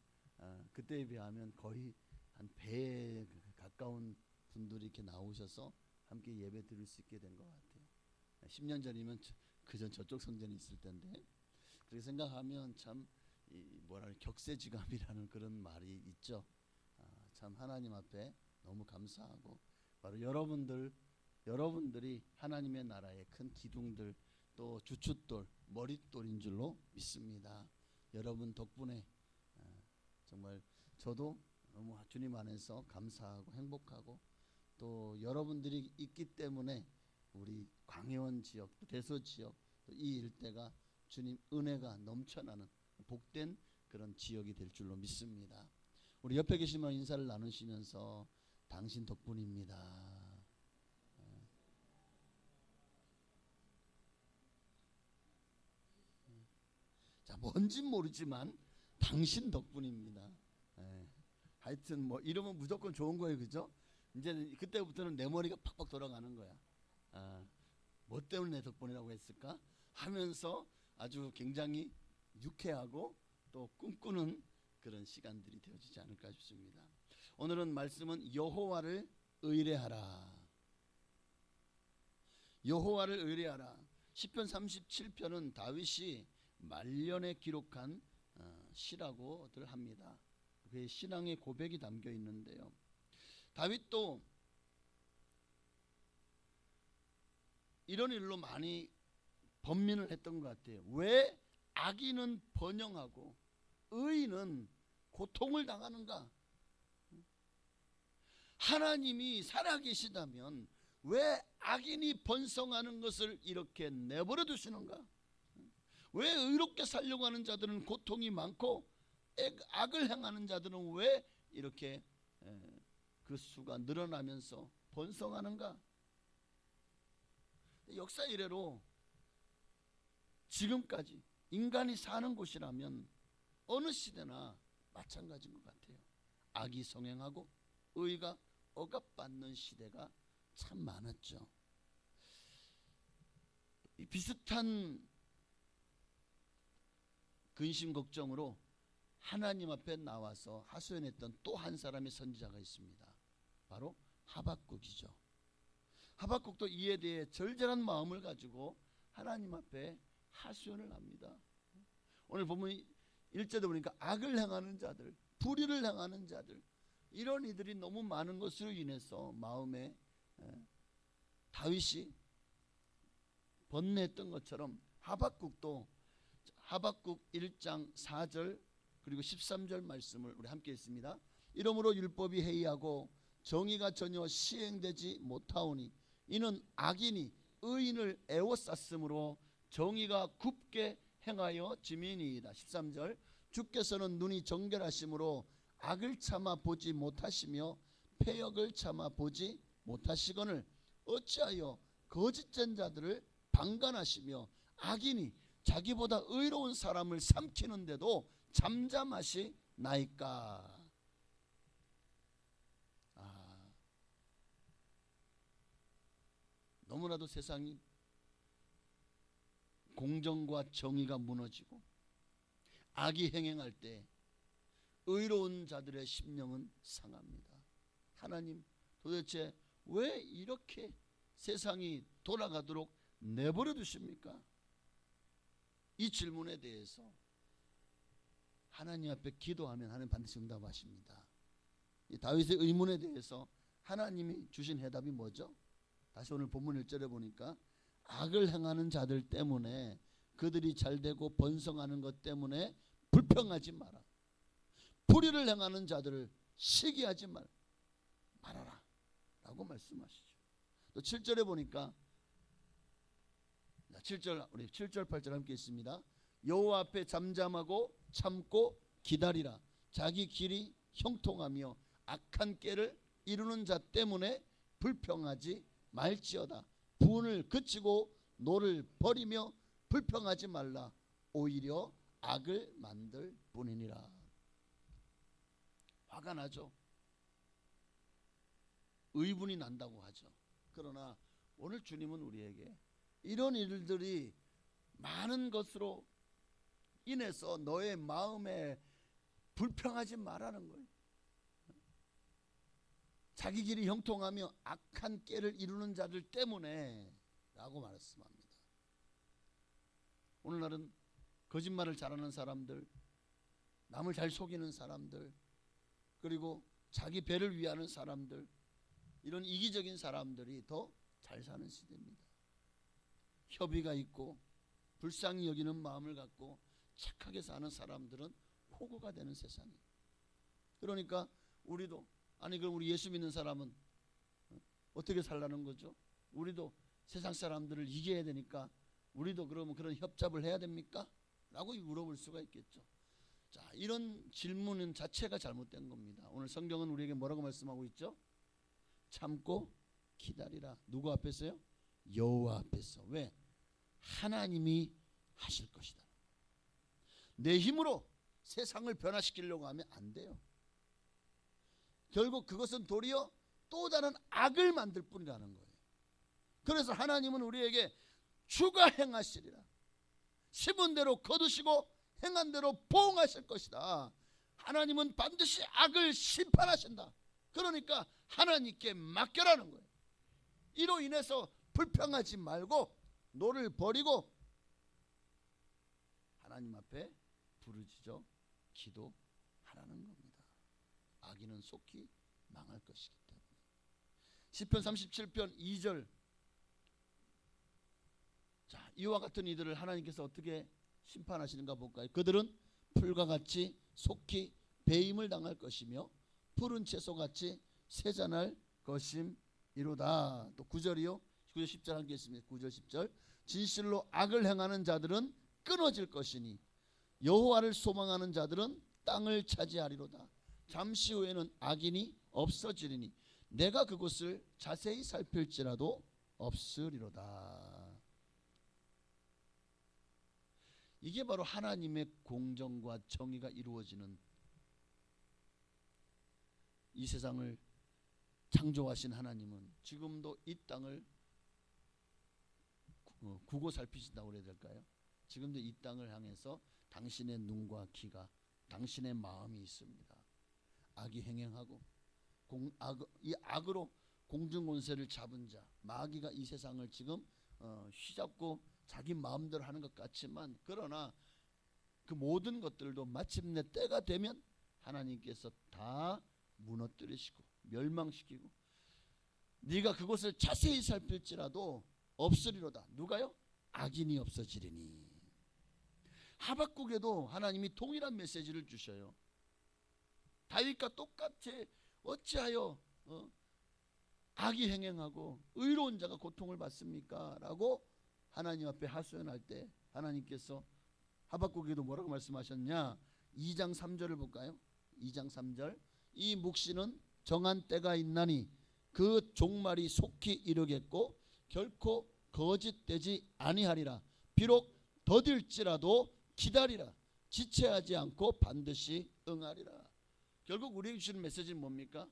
그때에 비하면 거의 한 배에 가까운 분들이 이렇게 나오셔서 함께 예배 드릴 수 있게 된 것 같아요. 10년 전이면 그전 저쪽 성전이 있을 텐데 그렇게 생각하면 참 격세지감이라는 그런 말이 있죠. 참 하나님 앞에 너무 감사하고 바로 여러분들이 하나님의 나라의 큰 기둥들 또 주춧돌 머릿돌인 줄로 믿습니다. 여러분 덕분에 정말 저도 너무 주님 안에서 감사하고 행복하고 또 여러분들이 있기 때문에 우리 광해원 지역 대서 지역 이 일대가 주님 은혜가 넘쳐나는 복된 그런 지역이 될 줄로 믿습니다. 우리 옆에 계신 분 인사를 나누시면서 당신 덕분입니다. 자, 뭔진 모르지만 당신 덕분입니다. 하여튼 뭐 이러면 무조건 좋은 거예요, 그죠? 이제 그때부터는 내 머리가 팍팍 돌아가는 거야. 뭐 때문에 내 덕분이라고 했을까? 하면서 아주 굉장히 유쾌하고 또 꿈꾸는 그런 시간들이 되어지지 않을까 싶습니다. 오늘은 말씀은 여호와를 의뢰하라. 여호와를 의뢰하라. 시편 37편은 다윗이 말년에 기록한 시라고들 합니다. 그의 신앙의 고백이 담겨 있는데요. 다윗도 이런 일로 많이 번민을 했던 것 같아요. 왜 악인은 번영하고 의인은 고통을 당하는가? 하나님이 살아계시다면 왜 악인이 번성하는 것을 이렇게 내버려 두시는가? 왜 의롭게 살려고 하는 자들은 고통이 많고 악을 행하는 자들은 왜 이렇게 그 수가 늘어나면서 번성하는가? 역사 이래로 지금까지 인간이 사는 곳이라면 어느 시대나 마찬가지인 것 같아요. 악이 성행하고 의가 억압받는 시대가 참 많았죠. 이 비슷한 근심 걱정으로 하나님 앞에 나와서 하소연했던 또 한 사람의 선지자가 있습니다. 바로 하박국이죠. 하박국도 이에 대해 절절한 마음을 가지고 하나님 앞에 하소연을 합니다. 오늘 보면 1절에 보니까 악을 행하는 자들, 불의를 행하는 자들, 이런 이들이 너무 많은 것으로 인해서 마음에 다윗이 번뇌했던 것처럼 하박국도 하박국 1장 4절 그리고 13절 말씀을 우리 함께 읽습니다. 이러므로 율법이 해이하고 정의가 전혀 시행되지 못하오니 이는 악인이 의인을 애워쌌으므로 정의가 굽게 행하여 지민이이다. 13절 주께서는 눈이 정결하심으로 악을 참아 보지 못하시며 패역을 참아 보지 못하시거늘 어찌하여 거짓된 자들을 방관하시며 악인이 자기보다 의로운 사람을 삼키는데도 잠잠하시나이까. 너무나도 세상이 공정과 정의가 무너지고 악이 행행할 때 의로운 자들의 심령은 상합니다. 하나님 도대체 왜 이렇게 세상이 돌아가도록 내버려 두십니까? 이 질문에 대해서 하나님 앞에 기도하면 하나님 반드시 응답하십니다. 이 다윗의 의문에 대해서 하나님이 주신 해답이 뭐죠? 다시 오늘 본문 1절에 보니까 악을 행하는 자들 때문에 그들이 잘되고 번성하는 것 때문에 불평하지 마라. 불의를 행하는 자들을 시기하지 말아라 라고 말씀하시죠. 또 7절에 보니까 7절 우리 7절 8절 함께 있습니다. 여호와 앞에 잠잠하고 참고 기다리라. 자기 길이 형통하며 악한 꾀를 이루는 자 때문에 불평하지 말지어다. 분을 그치고 노를 버리며 불평하지 말라. 오히려 악을 만들 뿐이니라. 화가 나죠. 의분이 난다고 하죠. 그러나 오늘 주님은 우리에게 이런 일들이 많은 것으로 인해서 너의 마음에 불평하지 말라는 거예요. 자기 길이 형통하며 악한 꾀를 이루는 자들 때문에 라고 말씀합니다. 오늘날은 거짓말을 잘하는 사람들, 남을 잘 속이는 사람들, 그리고 자기 배를 위하는 사람들, 이런 이기적인 사람들이 더 잘 사는 시대입니다. 협의가 있고 불쌍히 여기는 마음을 갖고 착하게 사는 사람들은 호구가 되는 세상이에요. 그러니까 우리도 아니 그럼 우리 예수 믿는 사람은 어떻게 살라는 거죠? 우리도 세상 사람들을 이겨야 되니까 우리도 그러면 그런 협잡을 해야 됩니까? 라고 물어볼 수가 있겠죠. 자, 이런 질문은 자체가 잘못된 겁니다. 오늘 성경은 우리에게 뭐라고 말씀하고 있죠? 참고 기다리라. 누구 앞에서요? 여호와 앞에서. 왜? 하나님이 하실 것이다. 내 힘으로 세상을 변화시키려고 하면 안 돼요. 결국 그것은 도리어 또 다른 악을 만들 뿐이라는 거예요. 그래서 하나님은 우리에게 주가 행하시리라. 심은 대로 거두시고 행한 대로 보응하실 것이다. 하나님은 반드시 악을 심판하신다. 그러니까 하나님께 맡겨라는 거예요. 이로 인해서 불평하지 말고 노를 버리고 하나님 앞에 부르짖어 기도하라는 겁니다. 악인은 속히 망할 것이기 때문에. 시편 37편 2절. 자, 이와 같은 이들을 하나님께서 어떻게 심판하시는가 볼까요? 그들은 풀과 같이 속히 배임을 당할 것이며 푸른 채소같이 세잔할 것임이로다. 또 9절이요. 9절 10절 함께 있습니다. 9절 10절. 진실로 악을 행하는 자들은 끊어질 것이니 여호와를 소망하는 자들은 땅을 차지하리로다. 잠시 후에는 악인이 없어지리니 내가 그곳을 자세히 살필지라도 없으리로다. 이게 바로 하나님의 공정과 정의가 이루어지는, 이 세상을 창조하신 하나님은 지금도 이 땅을 구고 살피신다고 그래야 될까요? 지금도 이 땅을 향해서 당신의 눈과 귀가, 당신의 마음이 있습니다. 악이 행행하고 이 악으로 공중권세를 잡은 자 마귀가 이 세상을 지금 휘잡고 자기 마음대로 하는 것 같지만, 그러나 그 모든 것들도 마침내 때가 되면 하나님께서 다 무너뜨리시고 멸망시키고 네가 그곳을 자세히 살필지라도 없으리로다. 누가요? 악인이 없어지리니. 하박국에도 하나님이 동일한 메시지를 주셔요. 다윗과 똑같이 어찌하여 악이 행행하고 의로운 자가 고통을 받습니까? 라고 하나님 앞에 하소연할 때 하나님께서 하박국에도 뭐라고 말씀하셨냐? 2장 3절을 볼까요? 2장 3절. 이 묵시는 정한 때가 있나니 그 종말이 속히 이르겠고 결코 거짓되지 아니하리라. 비록 더딜지라도 기다리라. 지체하지 않고 반드시 응하리라. 결국 우리에게 주시는 메시지는 뭡니까?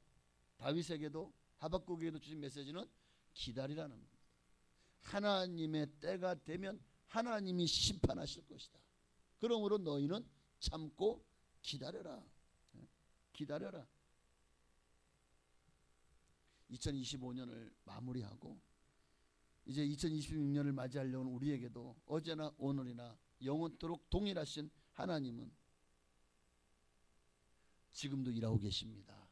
다윗에게도 하박국에게도 주신 메시지는 기다리라는 겁니다. 하나님의 때가 되면 하나님이 심판하실 것이다. 그러므로 너희는 참고 기다려라. 기다려라. 2025년을 마무리하고 이제 2026년을 맞이하려는 우리에게도 어제나 오늘이나 영원토록 동일하신 하나님은 지금도 일하고 계십니다.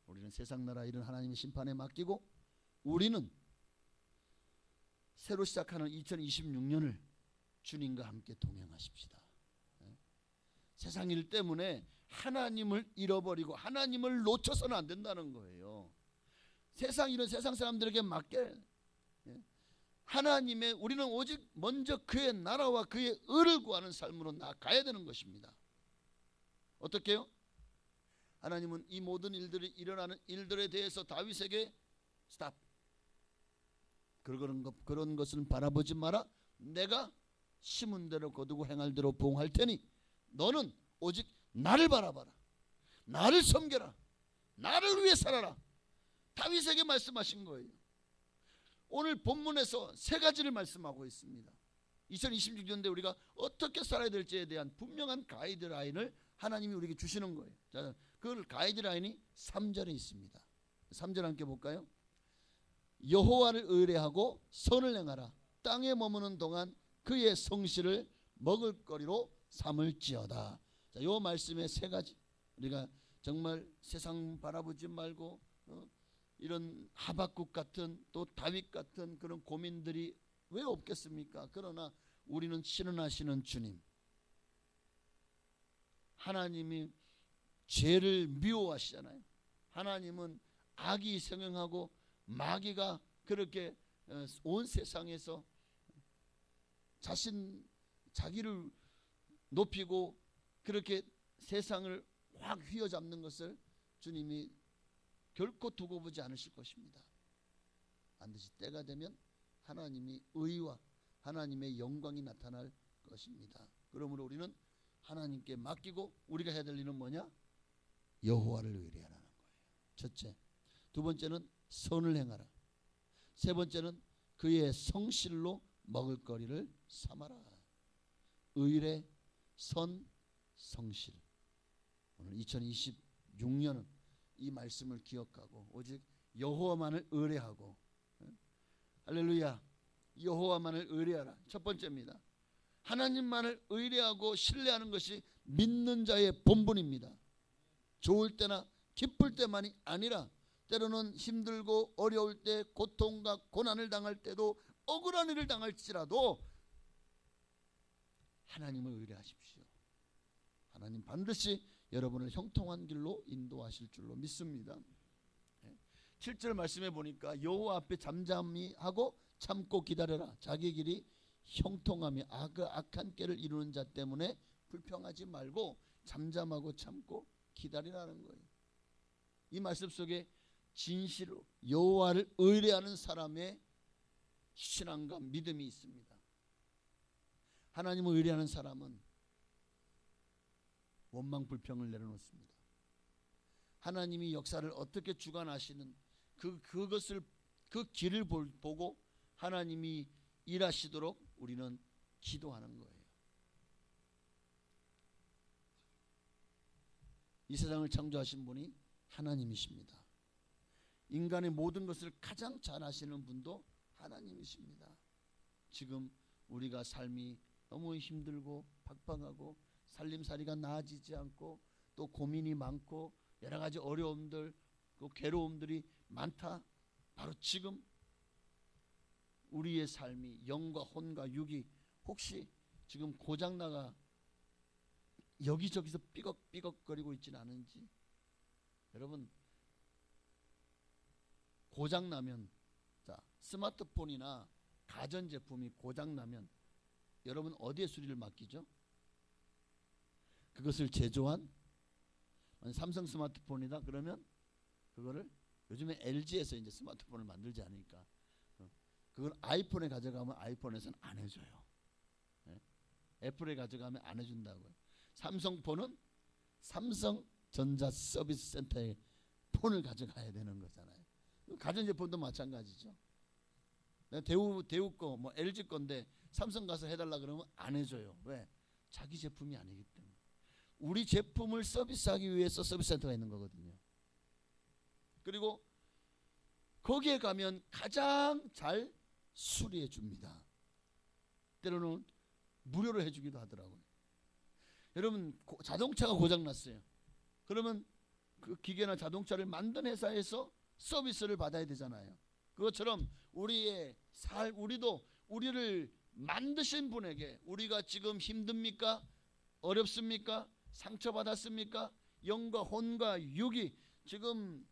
우리는 세상 나라 이런 하나님의 심판에 맡기고 우리는 새로 시작하는 2026년을 주님과 함께 동행하십시다. 세상 일 때문에 하나님을 잃어버리고 하나님을 놓쳐서는 안 된다는 거예요. 세상 일은 세상 사람들에게 맡게, 하나님의, 우리는 오직 먼저 그의 나라와 그의 의를 구하는 삶으로 나아가야 되는 것입니다. 어떻게 해요? 하나님은 이 모든 일들이 일어나는 일들에 대해서 다윗에게 스탑, 그런 것은 바라보지 마라. 내가 심은 대로 거두고 행할 대로 보응할 테니 너는 오직 나를 바라봐라. 나를 섬겨라. 나를 위해 살아라. 다윗에게 말씀하신 거예요. 오늘 본문에서 세 가지를 말씀하고 있습니다. 2026년대 우리가 어떻게 살아야 될지에 대한 분명한 가이드라인을 하나님이 우리에게 주시는 거예요. 자, 그 가이드라인이 3절에 있습니다. 3절 함께 볼까요? 여호와를 의뢰하고 선을 행하라. 땅에 머무는 동안 그의 성실을 먹을거리로 삼을지어다. 자, 요 말씀의 세 가지, 우리가 정말 세상 바라보지 말고 이런 하박국 같은 또 다윗 같은 그런 고민들이 왜 없겠습니까? 그러나 우리는 신원하시는 주님, 하나님이 죄를 미워하시잖아요. 하나님은 악이 성행하고 마귀가 그렇게 온 세상에서 자기를 높이고 그렇게 세상을 확 휘어잡는 것을 주님이 결코 두고 보지 않으실 것입니다. 반드시 때가 되면 하나님이 의와 하나님의 영광이 나타날 것입니다. 그러므로 우리는 하나님께 맡기고 우리가 해야 될 일은 뭐냐? 여호와를 의뢰하라는 거예요. 첫째. 두 번째는 선을 행하라. 세 번째는 그의 성실로 먹을거리를 삼아라. 의뢰, 선, 성실. 오늘 2026년은 이 말씀을 기억하고 오직 여호와만을 의뢰하고, 할렐루야, 여호와만을 의뢰하라. 첫 번째입니다. 하나님만을 의뢰하고 신뢰하는 것이 믿는 자의 본분입니다. 좋을 때나 기쁠 때만이 아니라 때로는 힘들고 어려울 때, 고통과 고난을 당할 때도, 억울한 일을 당할지라도 하나님을 의뢰하십시오. 하나님 반드시 여러분을 형통한 길로 인도하실 줄로 믿습니다. 7절 말씀해 보니까 여호와 앞에 잠잠히 하고 참고 기다려라. 자기 길이 형통하며 악한 길을 이루는 자 때문에 불평하지 말고 잠잠하고 참고 기다리라는 거예요. 이 말씀 속에 진실로 여호와를 의뢰하는 사람의 신앙과 믿음이 있습니다. 하나님을 의뢰하는 사람은 원망 불평을 내려놓습니다. 하나님이 역사를 어떻게 주관하시는 그것을, 그 길을 보고 하나님이 일하시도록 우리는 기도하는 거예요. 이 세상을 창조하신 분이 하나님이십니다. 인간의 모든 것을 가장 잘 아시는 분도 하나님이십니다. 지금 우리가 삶이 너무 힘들고 팍팍하고 살림살이가 나아지지 않고 또 고민이 많고 여러 가지 어려움들, 그 괴로움들이 많다. 바로 지금 우리의 삶이 영과 혼과 육이 혹시 지금 고장나가 여기저기서 삐걱삐걱거리고 있지는 않은지. 여러분, 고장나면, 자, 스마트폰이나 가전제품이 고장나면 여러분 어디에 수리를 맡기죠? 그것을 제조한 삼성 스마트폰이다 그러면 그거를, 요즘에 LG에서 이제 스마트폰을 만들지 않으니까 그걸 아이폰에 가져가면 아이폰에서는 안 해줘요. 애플에 가져가면 안 해준다고요. 삼성폰은 삼성전자 서비스 센터에 폰을 가져가야 되는 거잖아요. 가전제품도 마찬가지죠. 대우 거, 뭐 LG 건데 삼성 가서 해달라 그러면 안 해줘요. 왜? 자기 제품이 아니기 때문에. 우리 제품을 서비스하기 위해서 서비스 센터가 있는 거거든요. 그리고 거기에 가면 가장 잘 수리해 줍니다. 때로는 무료로 해주기도 하더라고요. 여러분, 자동차가 고장 났어요. 그러면 그 기계나 자동차를 만든 회사에서 서비스를 받아야 되잖아요. 그것처럼 우리도 우리를 만드신 분에게, 우리가 지금 힘듭니까? 어렵습니까? 상처받았습니까? 영과 혼과 육이 지금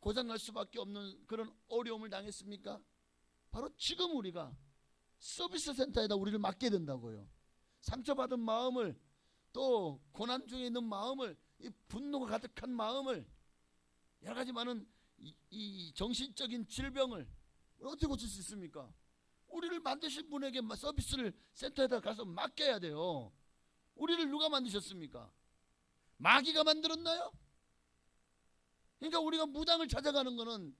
고장날 수밖에 없는 그런 어려움을 당했습니까? 바로 지금 우리가 서비스 센터에다 우리를 맡게 된다고요. 상처받은 마음을, 또 고난 중에 있는 마음을, 이 분노가 가득한 마음을, 여러 가지 많은 이 정신적인 질병을 어떻게 고칠 수 있습니까? 우리를 만드신 분에게 서비스를 센터에다 가서 맡겨야 돼요. 우리를 누가 만드셨습니까? 마귀가 만들었나요? 그러니까 우리가 무당을 찾아가는 거는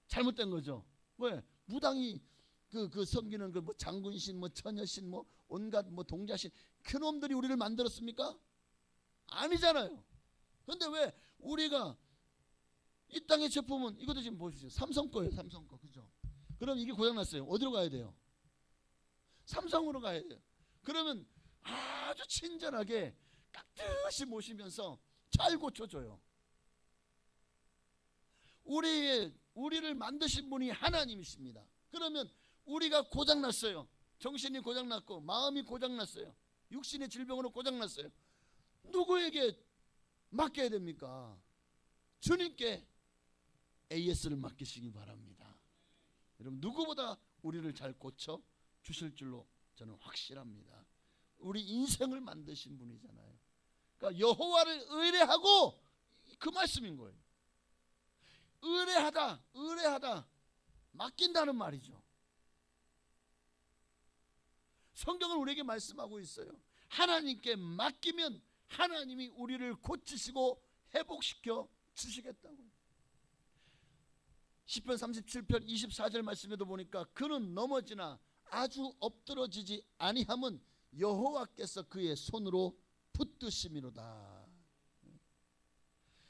잘못된 거죠. 왜? 무당이 그 섬기는 그 뭐 장군신, 뭐 처녀신, 뭐 온갖 뭐 동자신, 그놈들이 우리를 만들었습니까? 아니잖아요. 그런데 왜 우리가 이 땅의 제품은, 이것도 지금 보십시오. 삼성 거예요. 삼성 거. 그죠? 그럼 이게 고장났어요. 어디로 가야 돼요? 삼성으로 가야 돼요. 그러면 아주 친절하게 깍듯이 모시면서 잘 고쳐줘요. 우리를 만드신 분이 하나님이십니다. 그러면 우리가 고장났어요. 정신이 고장났고 마음이 고장났어요. 육신의 질병으로 고장났어요. 누구에게 맡겨야 됩니까? 주님께 AS를 맡기시기 바랍니다. 여러분, 누구보다 우리를 잘 고쳐 주실 줄로 저는 확실합니다. 우리 인생을 만드신 분이잖아요. 그러니까 여호와를 의뢰하고, 그 말씀인 거예요. 의뢰하다 맡긴다는 말이죠. 성경은 우리에게 말씀하고 있어요. 하나님께 맡기면 하나님이 우리를 고치시고 회복시켜 주시겠다고요. 시편 37편 24절 말씀에도 보니까 그는 넘어지나 아주 엎드러지지 아니함은 여호와께서 그의 손으로 붙드심이로다.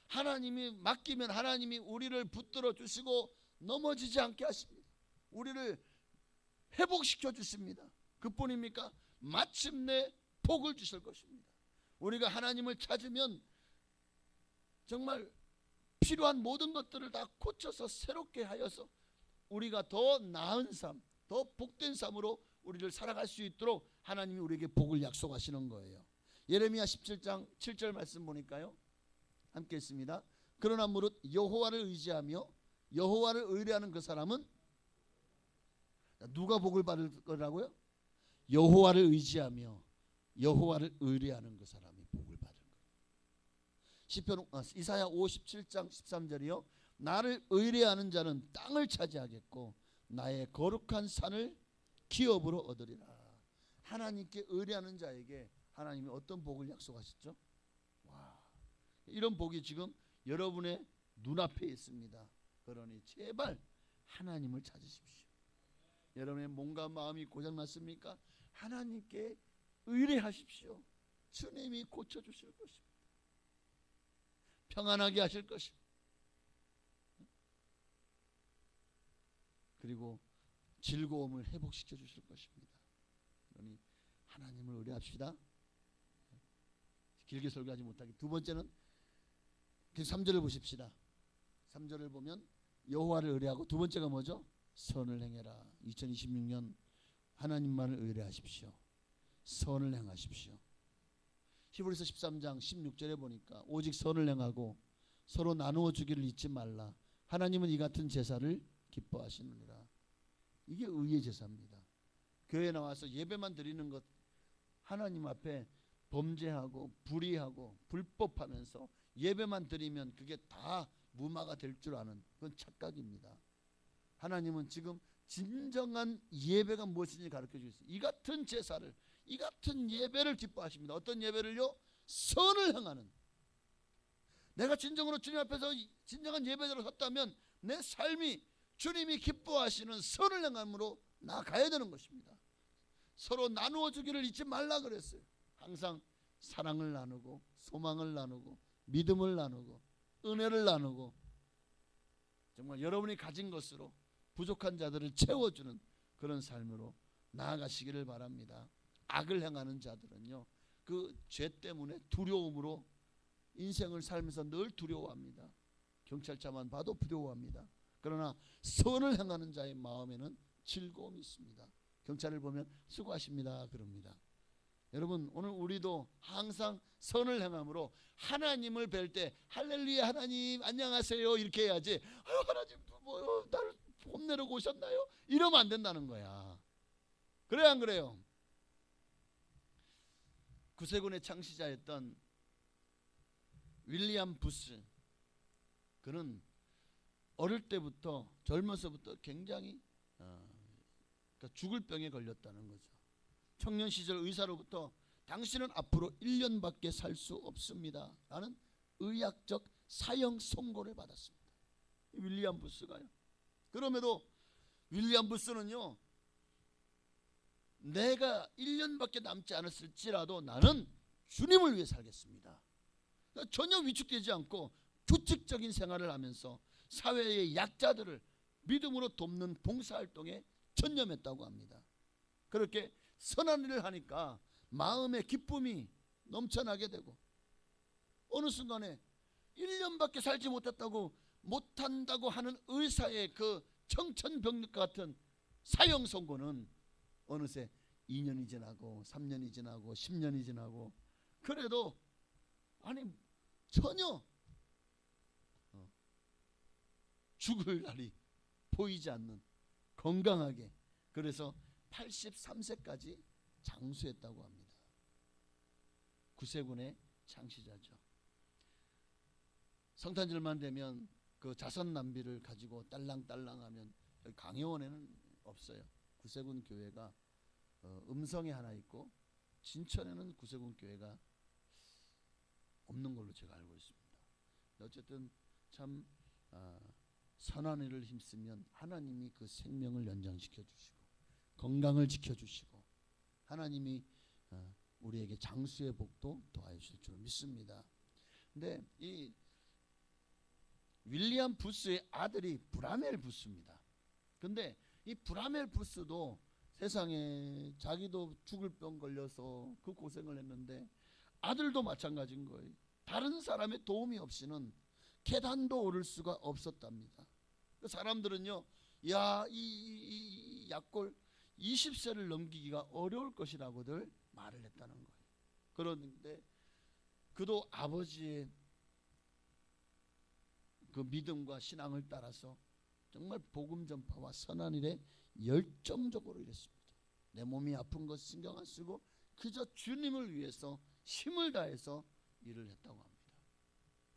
하나님이 맡기면 하나님이 우리를 붙들어 주시고 넘어지지 않게 하십니다. 우리를 회복시켜 주십니다. 그뿐입니까? 마침내 복을 주실 것입니다. 우리가 하나님을 찾으면 정말 필요한 모든 것들을 다 고쳐서 새롭게 하여서 우리가 더 나은 삶, 더 복된 삶으로 우리를 살아갈 수 있도록 하나님이 우리에게 복을 약속하시는 거예요. 예레미야 17장 7절 말씀 보니까요, 함께 있습니다. 그러나 무릇 여호와를 의지하며 여호와를 의뢰하는 그 사람은, 누가 복을 받을 거라고요? 여호와를 의지하며 여호와를 의뢰하는 그 사람이 복을 받을 거예요. 이사야 57장 13절이요. 나를 의뢰하는 자는 땅을 차지하겠고 나의 거룩한 산을 기업으로 얻으리라. 하나님께 의뢰하는 자에게 하나님이 어떤 복을 약속하셨죠? 와, 이런 복이 지금 여러분의 눈앞에 있습니다. 그러니 제발 하나님을 찾으십시오. 여러분의 몸과 마음이 고장났습니까? 하나님께 의뢰하십시오. 주님이 고쳐주실 것입니다. 평안하게 하실 것입니다. 그리고 즐거움을 회복시켜 주실 것입니다. 그러니 하나님을 의뢰합시다. 길게 설교하지 못하게. 두 번째는 3절을 보십시다. 3절을 보면 여호와를 의뢰하고, 두 번째가 뭐죠? 선을 행해라. 2026년 하나님만을 의뢰하십시오. 선을 행하십시오. 히브리서 13장 16절에 보니까 오직 선을 행하고 서로 나누어 주기를 잊지 말라. 하나님은 이 같은 제사를 기뻐하시느니라. 이게 의의 제사입니다. 교회에 나와서 예배만 드리는 것, 하나님 앞에 범죄하고 불의하고 불법하면서 예배만 드리면 그게 다 무마가 될 줄 아는, 그건 착각입니다. 하나님은 지금 진정한 예배가 무엇인지 가르쳐 주셨어요. 이 같은 제사를, 이 같은 예배를 기뻐하십니다. 어떤 예배를요? 선을 행하는. 내가 진정으로 주님 앞에서 진정한 예배자로 섰다면 내 삶이 주님이 기뻐하시는 선을 행함으로 나아가야 되는 것입니다. 서로 나누어 주기를 잊지 말라 그랬어요. 항상 사랑을 나누고 소망을 나누고 믿음을 나누고 은혜를 나누고, 정말 여러분이 가진 것으로 부족한 자들을 채워주는 그런 삶으로 나아가시기를 바랍니다. 악을 행하는 자들은요, 그 죄 때문에 두려움으로 인생을 살면서 늘 두려워합니다. 경찰차만 봐도 두려워합니다. 그러나 선을 행하는 자의 마음에는 즐거움이 있습니다. 경찰을 보면 수고하십니다 그럽니다. 여러분, 오늘 우리도 항상 선을 행함으로 하나님을 뵐 때 할렐루야 하나님 안녕하세요 이렇게 해야지, 하나님 뭐 나를 봄내려고 오셨나요? 이러면 안 된다는 거야. 그래요 안 그래요? 구세군의 창시자였던 윌리엄 부스, 그는 어릴 때부터 젊어서부터 굉장히 그러니까 죽을 병에 걸렸다는 거죠. 청년 시절 의사로부터 당신은 앞으로 1년밖에 살 수 없습니다 라는 의학적 사형 선고를 받았습니다. 윌리엄 부스가요. 그럼에도 윌리엄 부스는요, 내가 1년밖에 남지 않았을지라도 나는 주님을 위해 살겠습니다. 그러니까 전혀 위축되지 않고 규칙적인 생활을 하면서 사회의 약자들을 믿음으로 돕는 봉사활동에 전념했다고 합니다. 그렇게 선한 일을 하니까 마음의 기쁨이 넘쳐나게 되고, 어느 순간에 1년밖에 살지 못한다고 하는 의사의 그 청천벽력 같은 사형 선고는 어느새 2년이 지나고 3년이 지나고 10년이 지나고, 그래도 아니 전혀 죽을 날이 보이지 않는 건강하게, 그래서 83세까지 장수했다고 합니다. 구세군의 창시자죠. 성탄절만 되면 그 자선 낭비를 가지고 딸랑딸랑하면, 강혜원에는 없어요. 구세군 교회가 음성에 하나 있고 진천에는 구세군 교회가 없는 걸로 제가 알고 있습니다. 어쨌든 참 선한 일을 힘쓰면 하나님이 그 생명을 연장시켜 주시고 건강을 지켜주시고 하나님이 우리에게 장수의 복도 더하여 주실 줄 믿습니다. 근데 이 윌리엄 부스의 아들이 브라멜 부스입니다. 근데 이 브라멜 부스도 세상에 자기도 죽을 병 걸려서 그 고생을 했는데 아들도 마찬가지인 거예요. 다른 사람의 도움이 없이는 계단도 오를 수가 없었답니다. 그 사람들은요, 야, 이 약골 20세를 넘기기가 어려울 것이라고들 말을 했다는 거예요. 그런데 그도 아버지의 그 믿음과 신앙을 따라서 정말 복음 전파와 선한 일에 열정적으로 일했습니다. 내 몸이 아픈 것 신경 안 쓰고 그저 주님을 위해서 힘을 다해서 일을 했다고 합니다.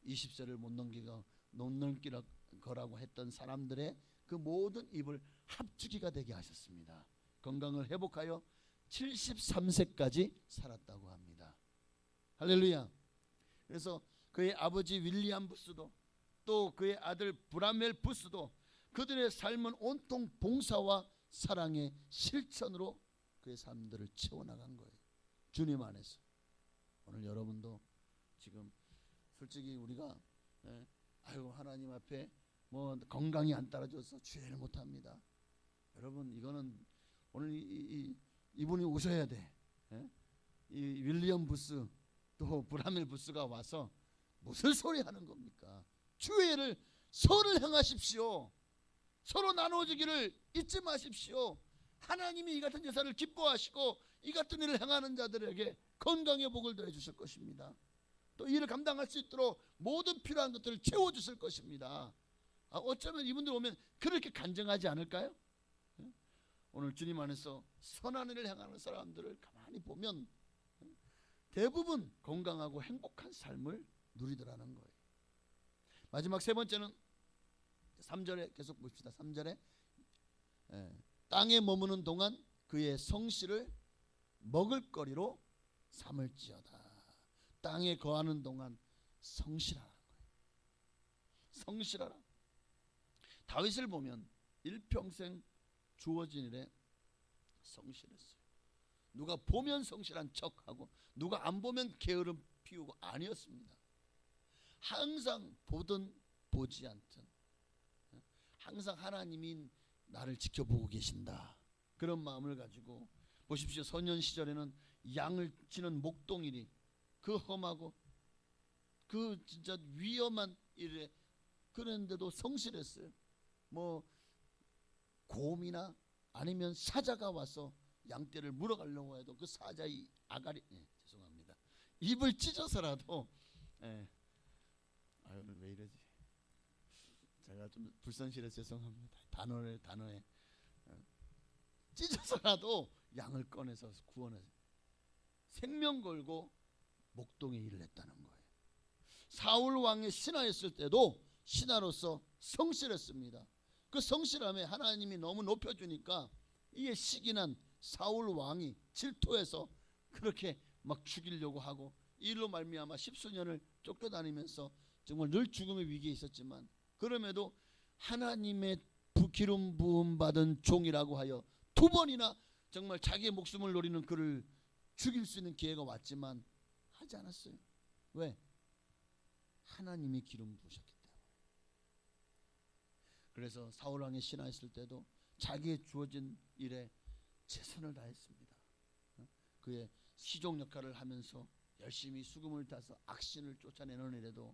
20세를 못 넘기라 거라고 했던 사람들의 그 모든 입을 합주기가 되게 하셨습니다. 건강을 회복하여 73세까지 살았다고 합니다. 할렐루야. 그래서 그의 아버지 윌리엄 부스도 또 그의 아들 브라멜 부스도 그들의 삶은 온통 봉사와 사랑의 실천으로 그의 삶들을 채워나간 거예요. 주님 안에서. 오늘 여러분도 지금 솔직히 우리가 아유 하나님 앞에 뭐 건강이 안 따라줘서 주의를 못합니다. 여러분 이거는 오늘 이분이 오셔야 돼. 이 윌리엄 부스 또 브라멜 부스가 와서 무슨 소리 하는 겁니까? 주의를 선을 행하십시오. 서로 나눠주기를 잊지 마십시오. 하나님이 이 같은 제사를 기뻐하시고 이 같은 일을 행하는 자들에게 건강의 복을 더해 주실 것입니다. 또 이를 감당할 수 있도록 모든 필요한 것들을 채워주실 것입니다. 어쩌면 이분들 오면 그렇게 간증하지 않을까요? 오늘 주님 안에서 선한 일을 행하는 사람들을 가만히 보면 대부분 건강하고 행복한 삶을 누리더라는 거예요. 마지막 세 번째는 3절에 계속 봅시다. 3절에 땅에 머무는 동안 그의 성실을 먹을거리로 삼을지어다. 땅에 거하는 동안 성실하라는 거예요. 성실하라. 다윗을 보면 일평생 주어진 일에 성실했어요. 누가 보면 성실한 척하고 누가 안 보면 게으름 피우고 아니었습니다. 항상 보든 보지 않든 항상 하나님이 나를 지켜보고 계신다. 그런 마음을 가지고 보십시오. 소년 시절에는 양을 치는 목동일이 그 험하고 그 진짜 위험한 일에 그랬는데도 성실했어요. 뭐 곰이나 아니면 사자가 와서 양떼를 물어가려고 해도 그 사자의 아가리, 죄송합니다, 입을 찢어서라도, 아유 왜 이러지, 제가 좀 불성실해서 죄송합니다. 단어에 찢어서라도 양을 꺼내서 구원해서 생명 걸고 목동의 일을 했다는 거예요. 사울 왕의 신하였을 때도 신하로서 성실했습니다. 그 성실함에 하나님이 너무 높여주니까 이게 시기난 사울 왕이 질투해서 그렇게 막 죽이려고 하고, 이 일로 말미암아 10수년을 쫓겨다니면서 정말 늘 죽음의 위기에 있었지만, 그럼에도 하나님의 기름 부음 받은 종이라고 하여 2번이나 정말 자기의 목숨을 노리는 그를 죽일 수 있는 기회가 왔지만 하지 않았어요. 왜? 하나님이 기름 부으셨기 때문에. 그래서 사울왕의 신하였을 때도 자기의 주어진 일에 최선을 다했습니다. 그의 시종 역할을 하면서 열심히 수금을 타서 악신을 쫓아내는 일에도,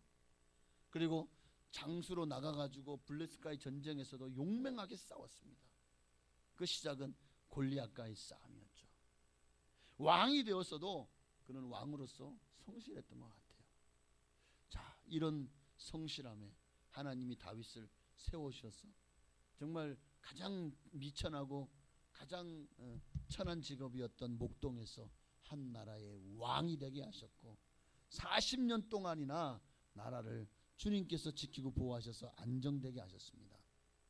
그리고 장수로 나가가지고 블레셋과의 전쟁에서도 용맹하게 싸웠습니다. 그 시작은 골리앗과의 싸움이었죠. 왕이 되었어도 그는 왕으로서 성실했던 것 같아요. 자, 이런 성실함에 하나님이 다윗을 세우셔서 정말 가장 미천하고 가장 천한 직업이었던 목동에서 한 나라의 왕이 되게 하셨고, 40년 동안이나 나라를 주님께서 지키고 보호하셔서 안정되게 하셨습니다.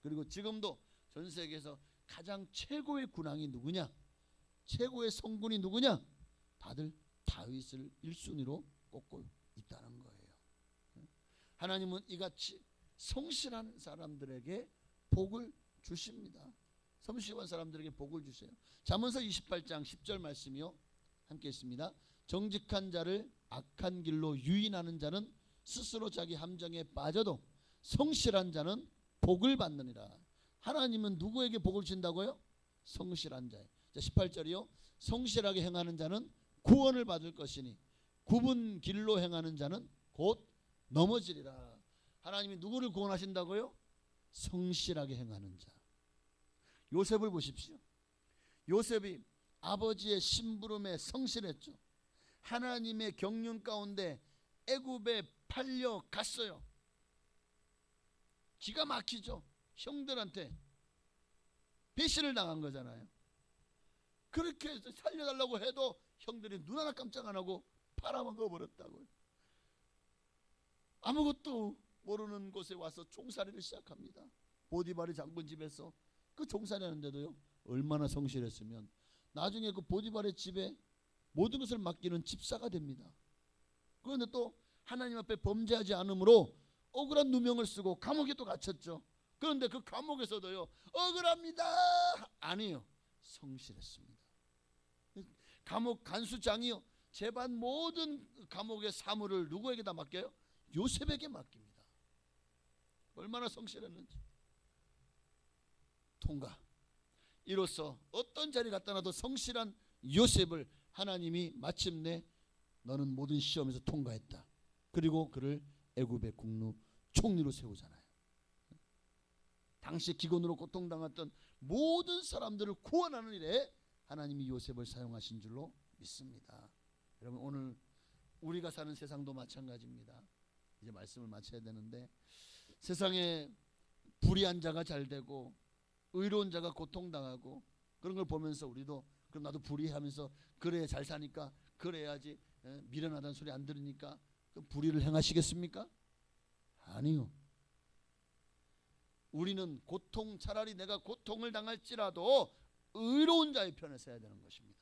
그리고 지금도 전 세계에서 가장 최고의 군왕이 누구냐, 최고의 성군이 누구냐, 다들 다윗을 1순위로 꼽고 있다는 거예요. 하나님은 이같이 성실한 사람들에게 복을 주십니다. 성실한 사람들에게 복을 주세요. 잠언서 28장 10절 말씀이요, 함께 있습니다. 정직한 자를 악한 길로 유인하는 자는 스스로 자기 함정에 빠져도 성실한 자는 복을 받느니라. 하나님은 누구에게 복을 주신다고요? 성실한 자에. 자, 18절이요. 성실하게 행하는 자는 구원을 받을 것이니 굽은 길로 행하는 자는 곧 넘어지리라. 하나님이 누구를 구원하신다고요? 성실하게 행하는 자. 요셉을 보십시오. 요셉이 아버지의 심부름에 성실했죠. 하나님의 경륜 가운데 애굽에 팔려갔어요. 기가 막히죠. 형들한테 배신을 당한 거잖아요. 그렇게 해서 살려달라고 해도 형들이 눈 하나 깜짝 안 하고 팔아먹어 버렸다고요. 아무것도 모르는 곳에 와서 종살이를 시작합니다. 보디발의 장군 집에서 그 종살이 하는데도요, 얼마나 성실했으면 나중에 그 보디발의 집에 모든 것을 맡기는 집사가 됩니다. 그런데 또 하나님 앞에 범죄하지 않으므로 억울한 누명을 쓰고 감옥에 또 갇혔죠. 그런데 그 감옥에서도요, 억울합니다 아니에요, 성실했습니다. 감옥 간수장이요, 재반 모든 감옥의 사무를 누구에게 다 맡겨요? 요셉에게 맡깁니다. 얼마나 성실했는지. 통과. 이로써 어떤 자리 갖다 놔도 성실한 요셉을 하나님이 마침내 너는 모든 시험에서 통과했다. 그리고 그를 애굽의 국루 총리로 세우잖아요. 당시 기근으로 고통당했던 모든 사람들을 구원하는 일에 하나님이 요셉을 사용하신 줄로 믿습니다. 여러분, 오늘 우리가 사는 세상도 마찬가지입니다. 이제 말씀을 마쳐야 되는데, 세상에 불의한 자가 잘 되고 의로운 자가 고통당하고 그런 걸 보면서 우리도 그럼 나도 불의하면서 그래 잘 사니까 그래야지, 미련하다는 소리 안 들으니까 그 불의를 행하시겠습니까? 아니요. 우리는 고통, 차라리 내가 고통을 당할지라도 의로운 자의 편에 서야 되는 것입니다.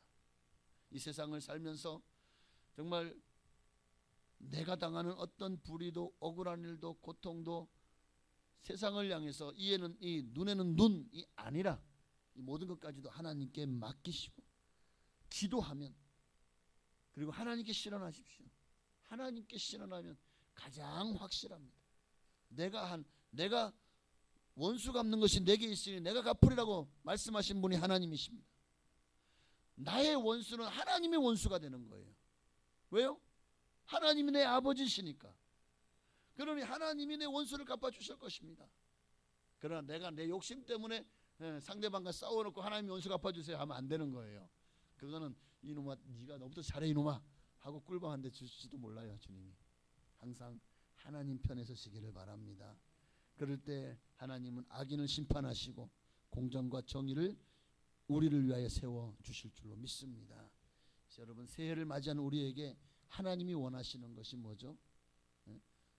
이 세상을 살면서 정말 내가 당하는 어떤 불의도 억울한 일도 고통도 세상을 향해서 이에는 이 눈에는 눈이 아니라 이 모든 것까지도 하나님께 맡기시고 기도하면, 그리고 하나님께 실현하십시오. 하나님께 실현하면 가장 확실합니다. 내가 원수 갚는 것이 내게 있으니 내가 갚으리라고 말씀하신 분이 하나님이십니다. 나의 원수는 하나님의 원수가 되는 거예요. 왜요? 하나님이 내 아버지시니까. 그러니 하나님이 내 원수를 갚아주실 것입니다. 그러나 내가 내 욕심 때문에 상대방과 싸워놓고 하나님이 원수 갚아주세요 하면 안 되는 거예요. 그거는 이놈아 네가 너부터 잘해 이놈아 하고 꿀밤 한 대 주실지도 몰라요. 주님이 항상 하나님 편에 서시기를 바랍니다. 그럴 때 하나님은 악인을 심판하시고 공정과 정의를 우리를 위하여 세워주실 줄로 믿습니다. 여러분, 새해를 맞이하는 우리에게 하나님이 원하시는 것이 뭐죠?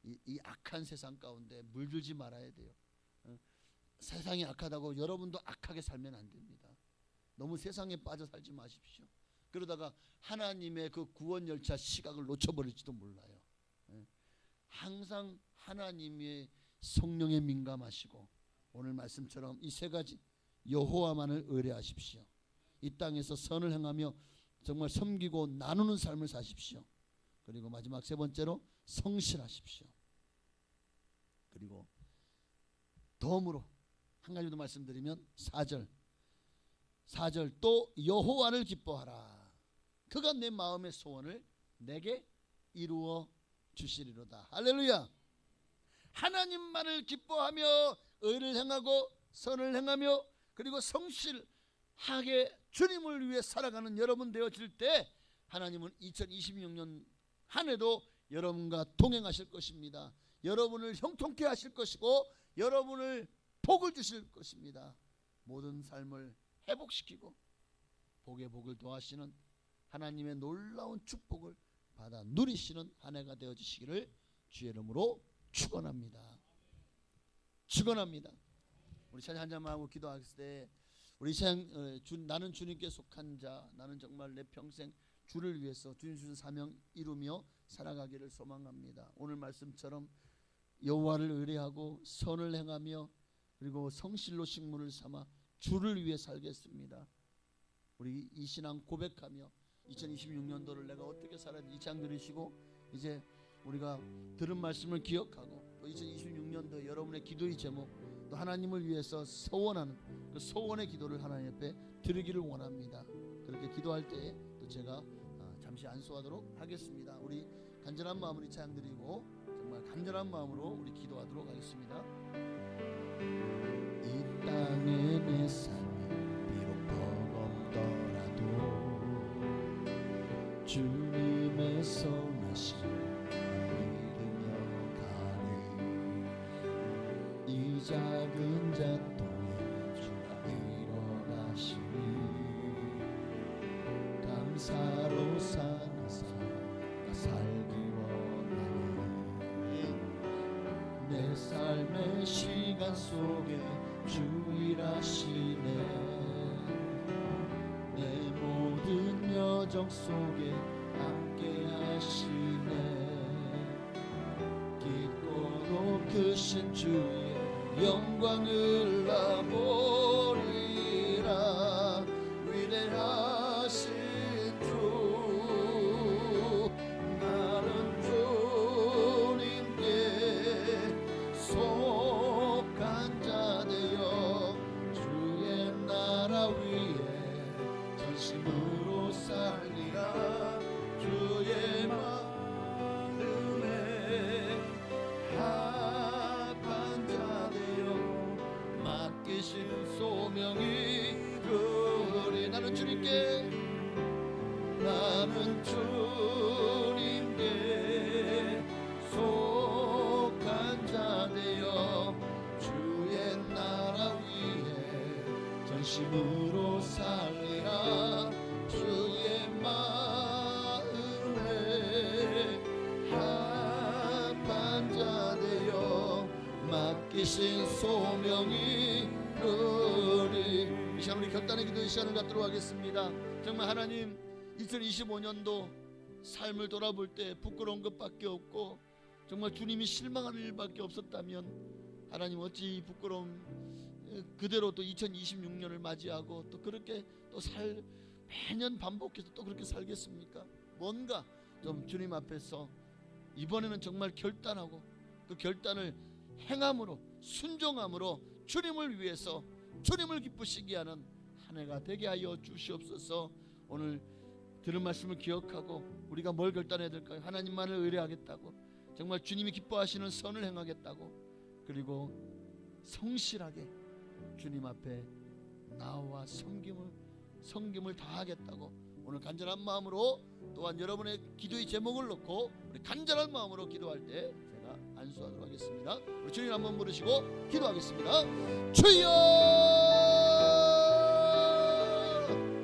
이 악한 세상 가운데 물들지 말아야 돼요. 세상이 악하다고 여러분도 악하게 살면 안 됩니다. 너무 세상에 빠져 살지 마십시오. 그러다가 하나님의 그 구원 열차 시각을 놓쳐버릴지도 몰라요. 항상 하나님의 성령에 민감하시고 오늘 말씀처럼 이 세 가지 여호와만을 의뢰하십시오. 이 땅에서 선을 행하며 정말 섬기고 나누는 삶을 사십시오. 그리고 마지막 세 번째로 성실하십시오. 그리고 덤으로 한 가지 더 말씀드리면 4절 또 여호와를 기뻐하라. 그가 내 마음의 소원을 내게 이루어 주시리로다. 할렐루야. 하나님만을 기뻐하며 의를 행하고 선을 행하며 그리고 성실하게 주님을 위해 살아가는 여러분 되어질 때 하나님은 2026년 한 해도 여러분과 동행하실 것입니다. 여러분을 형통케 하실 것이고 여러분을 복을 주실 것입니다. 모든 삶을 회복시키고 복의 복을 더하시는 하나님의 놀라운 축복을 받아 누리시는 한 해가 되어지시기를 주의 이름으로 축원합니다. 축원합니다. 우리 찬양 한 잔만 하고 기도하실 때 우리 나는 주님께 속한 자, 나는 정말 내 평생 주를 위해서 주님 주신 사명 이루며 살아가기를 소망합니다. 오늘 말씀처럼 여호와를 의뢰하고 선을 행하며 그리고 성실로 식물을 삼아 주를 위해 살겠습니다. 우리 이 신앙 고백하며 2026년도를 내가 어떻게 살아야 이 찬양 들으시고 이제 우리가 들은 말씀을 기억하고 또 2026년도 여러분의 기도의 제목 또 하나님을 위해서 소원하는 그 소원의 기도를 하나님 앞에 드리기를 원합니다. 그렇게 기도할 때 또 제가 잠시 안수하도록 하겠습니다. 우리 간절한 마음으로 이 찬양 드리고 정말 간절한 마음으로 우리 기도하도록 하겠습니다. 이 땅의 내 삶이 비록 버겁더라도 주님의 선하심 믿으며 가리 이 작은 잔통에 주가 일어나시니 감사로 사는 삶 살기 원하니 내 삶의 시간 속에 주 일하시네 내 모든 여정 속에 함께 하시네 깊고 높으신 주의 영광을 나 보리라 위대하신 주 나는 주님께 속한 자 되어 주의 나라 위에 전심으로 살리라 주의 마음에 합한 자 되어 맡기신 소명이 그리 나는 주님께 속한 자 되어 주의 나라 위에 전심으로 살리라 주의 마음에 합한 자 되어 맡기신 소명이 그리 이 시간 우리 결단의 기도의 시간을 갖도록 하겠습니다. 정말 하나님 2025년도 삶을 돌아볼 때 부끄러운 것밖에 없고 정말 주님이 실망하는 일밖에 없었다면 하나님 어찌 이 부끄러움 그대로 또 2026년을 맞이하고 또 그렇게 또 매년 반복해서 또 그렇게 살겠습니까? 뭔가 좀 주님 앞에서 이번에는 정말 결단하고 그 결단을 행함으로 순종함으로 주님을 위해서 주님을 기쁘시게 하는 한 해가 되게 하여 주시옵소서. 오늘 들은 말씀을 기억하고 우리가 뭘 결단해야 될까요? 하나님만을 의뢰하겠다고 정말 주님이 기뻐하시는 선을 행하겠다고, 그리고 성실하게 주님 앞에 나와 섬김을 다하겠다고 오늘 간절한 마음으로, 또한 여러분의 기도의 제목을 놓고 우리 간절한 마음으로 기도할 때 제가 안수하도록 하겠습니다. 우리 주님 한번 부르시고 기도하겠습니다. 주여,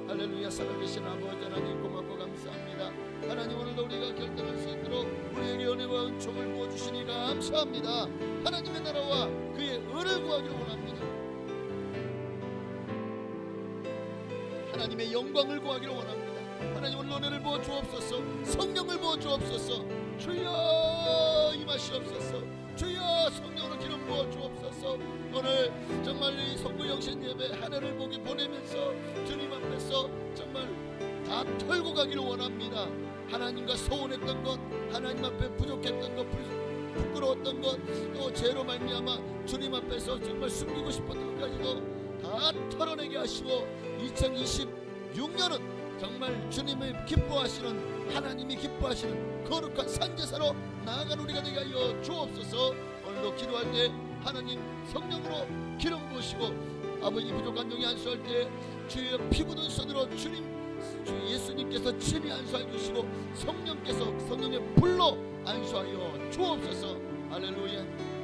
할렐루야. 살아계신 아버지 하나님, 고맙고 감사합니다. 하나님, 오늘도 우리가 결단할 수 있도록 우리에게 은혜와 은총을 부어주시니 감사합니다. 하나님의 나라와 그의 은을 구하기를 원합니다. 하나님의 영광을 구하기를 원합니다. 하나님, 오늘 은혜를 부어 주옵소서. 성령을 부어 주옵소서. 주여 임하시옵소서. 주여 성령으로 기름 부어 주옵소서. 오늘 정말 이 성부 영신 예배 한 해를 보내면서 주님 앞에서 정말 다 털고 가기를 원합니다. 하나님과 소원했던 것, 하나님 앞에 부족했던 것, 부끄러웠던 것, 또 죄로 말미암아 주님 앞에서 정말 숨기고 싶었던 것까지도 다 털어내게 하시고 2026년은 정말 주님이 기뻐하시는, 하나님이 기뻐하시는 거룩한 산제사로 나아간 우리가 되게 하여 주옵소서. 오늘도 기도할 때 하나님 성령으로 기름 부으시고, 아버지 부족한 종이 안수할 때 주의 피 묻은 손으로 주 예수님께서 친히 안수해 주시고 성령께서 성령의 불로 안수하여 주옵소서. 할렐루야.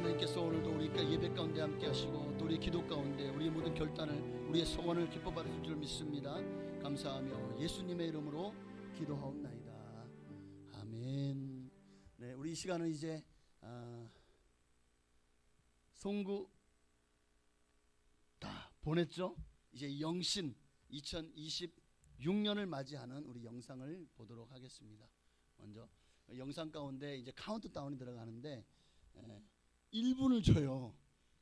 하나님께서 오늘도 우리 예배 가운데 함께 하시고 또 우리 기도 가운데 우리의 모든 결단을 우리의 소원을 기뻐 받으실 줄 믿습니다. 감사하며 예수님의 이름으로 기도하옵나이다. 아멘. 네, 우리 이 시간은 이제 송구 다 보냈죠. 이제 영신 2026년을 맞이하는 우리 영상을 보도록 하겠습니다. 먼저 영상 가운데 이제 카운트다운이 들어가는데 1분을 줘요.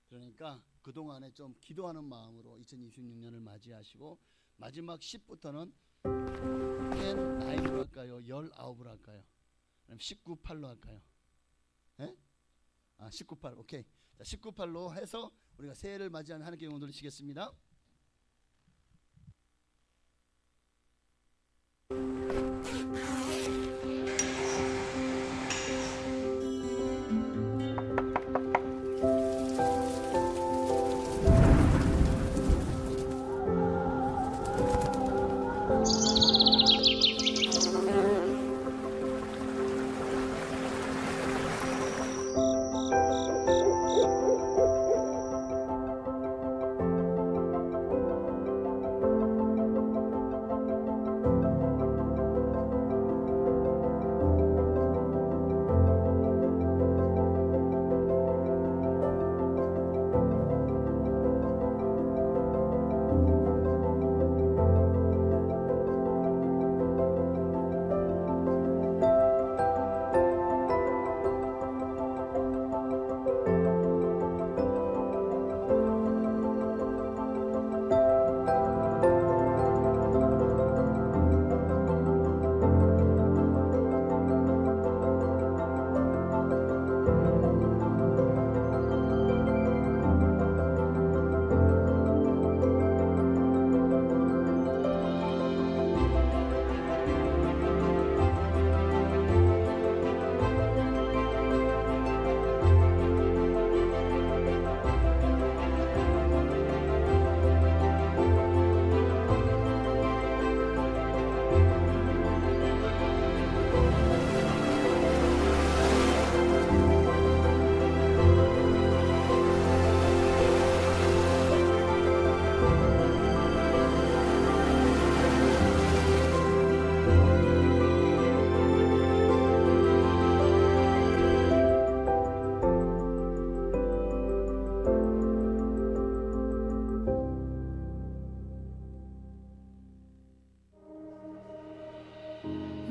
그러니까 그동안에 좀 기도하는 마음으로 2026년을 맞이하시고 마지막 10부터는 9로 할까요? 19으로 할까요? 19, 8로 할까요? 19, 8 오케이. 자, 19, 8로 해서 우리가 새해를 맞이하는 하나님께 영광 돌리시겠습니다.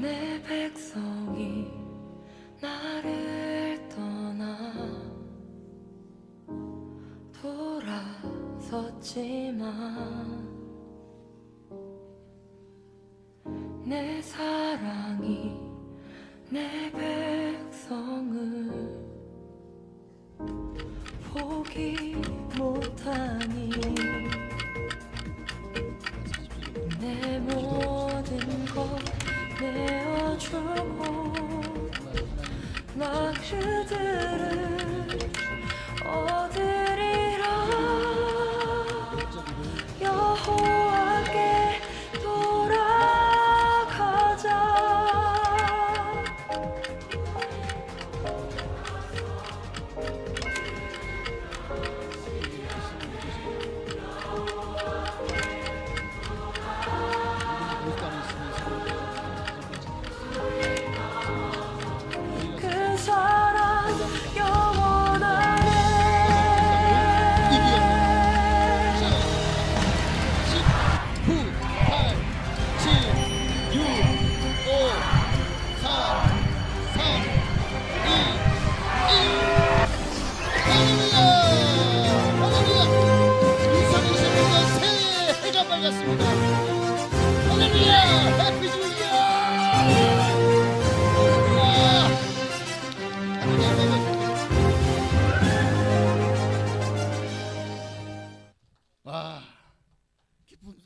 내 백성이 나를 떠나 돌아섰지만 내 사랑이 내 백성을 포기 못하니 내 모든 것 내어주고 나 그들을 얻으리라. 여호와께 돌아가자. 그 사랑 영원하네. 9, 8, 7, 6, 5, 4, 3, 2, 1. 할렐루야! 할렐루야! 2026년 새해가 밝았습니다. 할렐루야! 해피 뉴 이어! 와,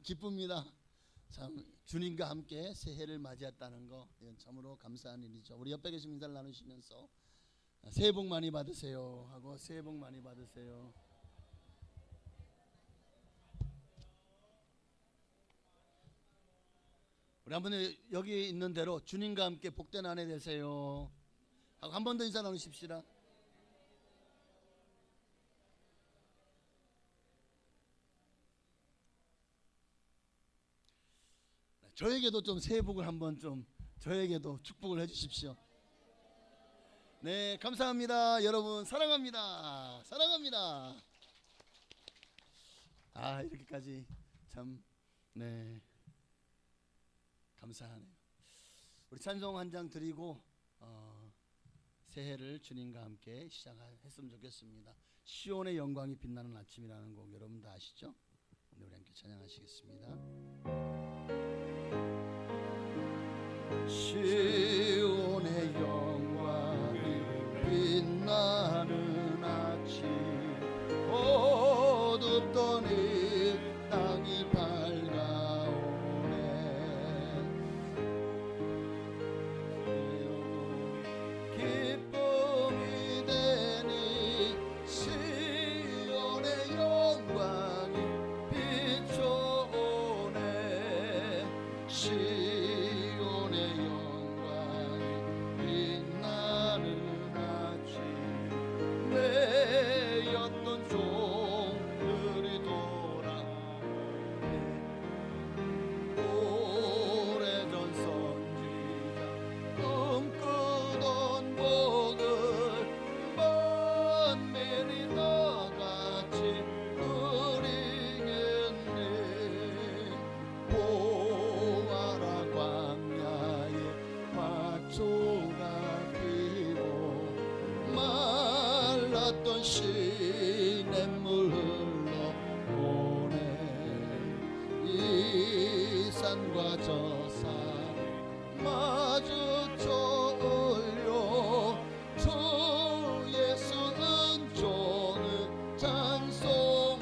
기쁩니다. 참 주님과 함께 새해를 맞이했다는 거 이건 참으로 감사한 일이죠. 우리 옆에 계신 인사를 나누시면서 새해 복 많이 받으세요 하고 새해 복 많이 받으세요. 우리 한번 여기 있는 대로 주님과 함께 복된 한 해 되세요 하고 한 번 더 인사 나누십시다. 저에게도 좀 새해 복을 한번 좀 저에게도 축복을 해주십시오. 네, 감사합니다. 여러분 사랑합니다. 사랑합니다. 아, 이렇게까지 참 네 감사하네요. 우리 찬송 한 장 드리고 새해를 주님과 함께 시작했으면 좋겠습니다. 시온의 영광이 빛나는 아침이라는 곡 여러분 다 아시죠? 우리 함께 찬양하시겠습니다. 시온의 영광이 빛나는 아침 어둡던 이 땅이 밝아오네. 기쁨이 되니 시온의 영광이 비춰오네. 시온의 영광이 빛나는 아침 매였던 종들이 돌아오네. 오래전 선지자 꿈꾸던 복을 만민이 다같이 누리겠네. 보아라 광야에 밭초가 피고 말랐던 시냇물 흘러오네. 이 산과 저 산 마주쳐 올려 주 예수 은총을 찬송하네.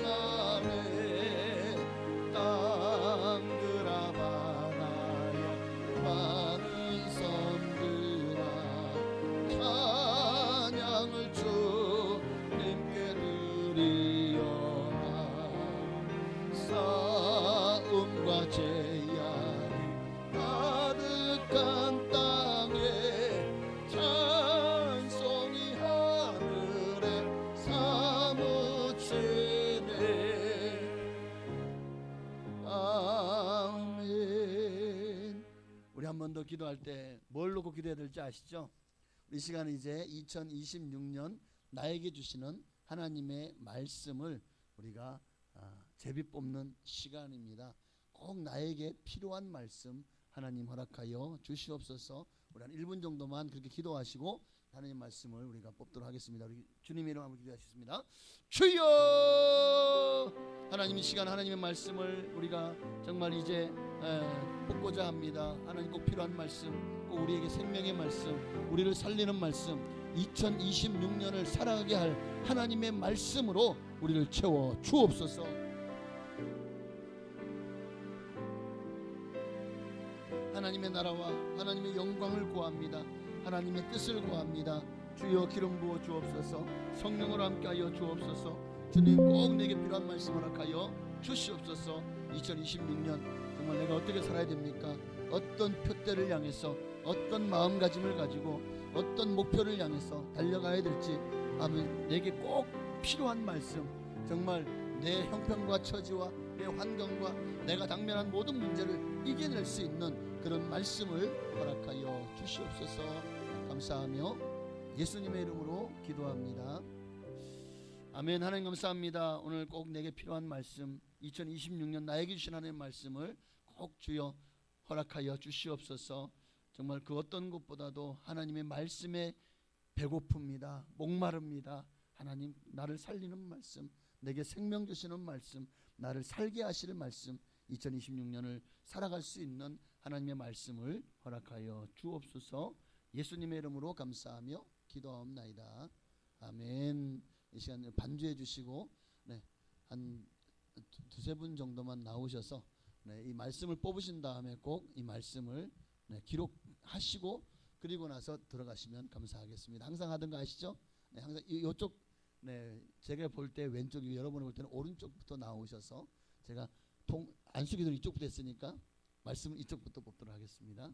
땅들아 바다야 많은 섬들아 찬양을 주님께 드리어라. 싸움과 재앙이 가득한 땅에 찬송이 하늘에 사무치네. 아멘. 우리 한 번 더 기도할 때 뭘 놓고 기도해야 될지 아시죠? 이 시간은 이제 2026년 나에게 주시는 하나님의 말씀을 우리가 제비 뽑는 시간입니다. 꼭 나에게 필요한 말씀 하나님 허락하여 주시옵소서. 우리 한 1분 정도만 그렇게 기도하시고 하나님 말씀을 우리가 뽑도록 하겠습니다. 우리 주님의 이름 한번 기도하시겠습니다. 주여! 하나님 이 시간 하나님의 말씀을 우리가 정말 이제 뽑고자 합니다. 하나님 꼭 필요한 말씀, 꼭 우리에게 생명의 말씀, 우리를 살리는 말씀, 2026년을 살아가게 할 하나님의 말씀으로 우리를 채워 주옵소서. 하나님의 나라와 하나님의 영광을 구합니다. 하나님의 뜻을 구합니다. 주여 기름 부어 주옵소서. 성령으로 함께하여 주옵소서. 주님 꼭 내게 필요한 말씀 허락하여 주시옵소서. 2026년 정말 내가 어떻게 살아야 됩니까? 어떤 표대를 향해서 어떤 마음가짐을 가지고 어떤 목표를 향해서 달려가야 될지 아멘. 내게 꼭 필요한 말씀, 정말 내 형편과 처지와 내 환경과 내가 당면한 모든 문제를 이겨낼 수 있는 그런 말씀을 허락하여 주시옵소서. 감사하며 예수님의 이름으로 기도합니다. 아멘. 하나님 감사합니다. 오늘 꼭 내게 필요한 말씀, 2026년 나에게 주신 하나님의 말씀을 꼭 주여 허락하여 주시옵소서. 정말 그 어떤 것보다도 하나님의 말씀에 배고픕니다. 목마릅니다. 하나님 나를 살리는 말씀, 내게 생명 주시는 말씀, 나를 살게 하시는 말씀, 2026년을 살아갈 수 있는 하나님의 말씀을 허락하여 주옵소서. 예수님의 이름으로 감사하며 기도하옵나이다. 아멘. 이 시간 반주해 주시고 한 두세 분 정도만 나오셔서 이 말씀을 뽑으신 다음에 꼭 이 말씀을 기록하시고 그리고 나서 들어가시면 감사하겠습니다. 항상 하던 거 아시죠? 항상 이쪽 제가 볼 때 왼쪽이 여러분이 볼 때는 오른쪽부터 나오셔서 제가 안수기도 이쪽부터 했으니까 말씀은 이쪽부터 뽑도록 하겠습니다.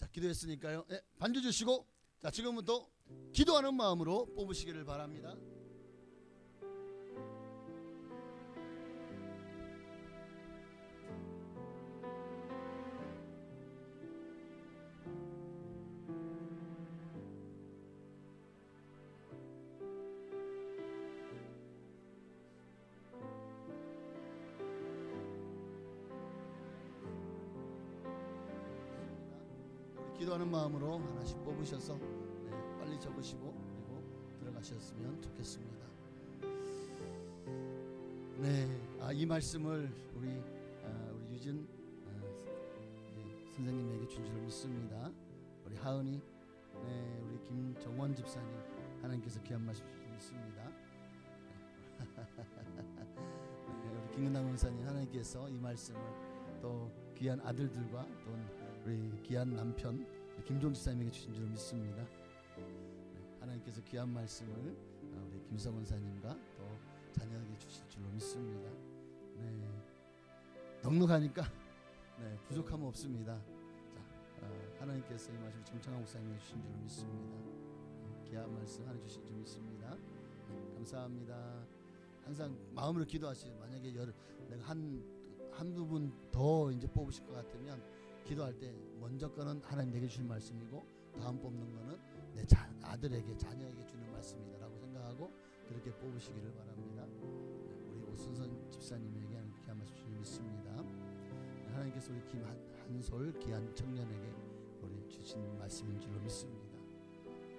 자, 기도했으니까요. 예, 반주 주시고 자, 지금부터 기도하는 마음으로 뽑으시기를 바랍니다. 기도하는 마음으로 하나씩 뽑으셔서 빨리 적으시고 그리고 들어가셨으면 좋겠습니다. 이 말씀을 우리 유진 선생님에게 준 줄 믿습니다. 우리 하은이, 우리 김정원 집사님 하나님께서 귀한 말씀 주신 줄 믿습니다. 우리 김근남 원사님 하나님께서 이 말씀을 또 귀한 아들들과 또 우리 귀한 남편 김종 집사님에게 주신 줄 믿습니다. 하나님께서 귀한 말씀을 우리 김성원 사님과 또 자녀에게 주실 줄로 믿습니다. 넉넉하니까 부족함은 없습니다. 자, 하나님께서 이 말씀을 정창환 목사님에게 주신 줄로 믿습니다. 귀한 말씀 하나 주신 줄 믿습니다. 감사합니다. 항상 마음으로 기도하시죠. 만약에 내가 한두 분 더 이제 뽑으실 것 같으면 기도할 때 먼저 거는 하나님 내게 주신 말씀이고 다음 뽑는 거는 내 아들에게 자녀에게 주는 말씀이다라고 생각하고 그렇게 뽑으시기를 바랍니다. 우리 오순선 집사님에게 하나님 귀한 말씀 주신 믿습니다. 하나님께서 우리 김한솔 귀한 청년에게 우리 주신 말씀인 줄로 믿습니다.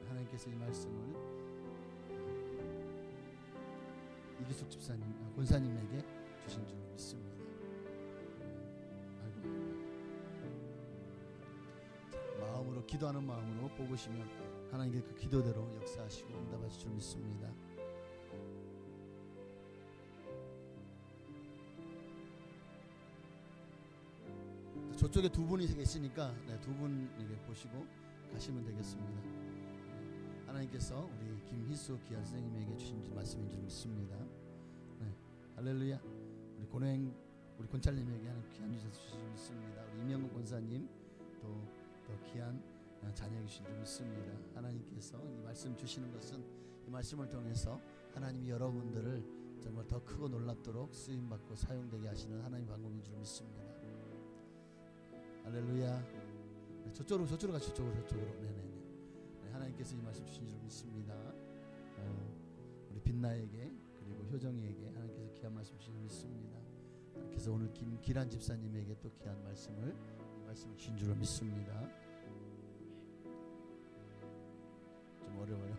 하나님께서 이 말씀을 이기숙 집사님, 권사님에게 주신 줄로 믿습니다. 마음으로 기도하는 마음으로 뽑으시면 하나님께 그 기도대로 역사하시고 응답하실 줄 믿습니다. 저쪽에 두 분이 계시니까 두 분에게 보시고 가시면 되겠습니다. 하나님께서 우리 김희수 귀한 선생님에게 주신 말씀인 줄 믿습니다. 할렐루야. 우리 권행 우리 권찰님에게 하는 귀한 주셔서 주신 줄 믿습니다. 우리 이명근 권사님 또 귀한 자녀에게 주신 줄 믿습니다. 하나님께서 이 말씀 주시는 것은 이 말씀을 통해서 하나님이 여러분들을 정말 더 크고 놀랍도록 쓰임받고 사용되게 하시는 하나님 방법인 줄 믿습니다. 할렐루야. 저쪽으로 가시 저쪽으로. 네네네. 하나님께서 이 말씀 주신 줄 믿습니다. 우리 빛나에게 그리고 효정이에게 하나님께서 귀한 말씀 주신 줄 믿습니다. 하나님께서 오늘 김기란 집사님에게 또 귀한 말씀을 주신 줄로 믿습니다. 좀 어려워요.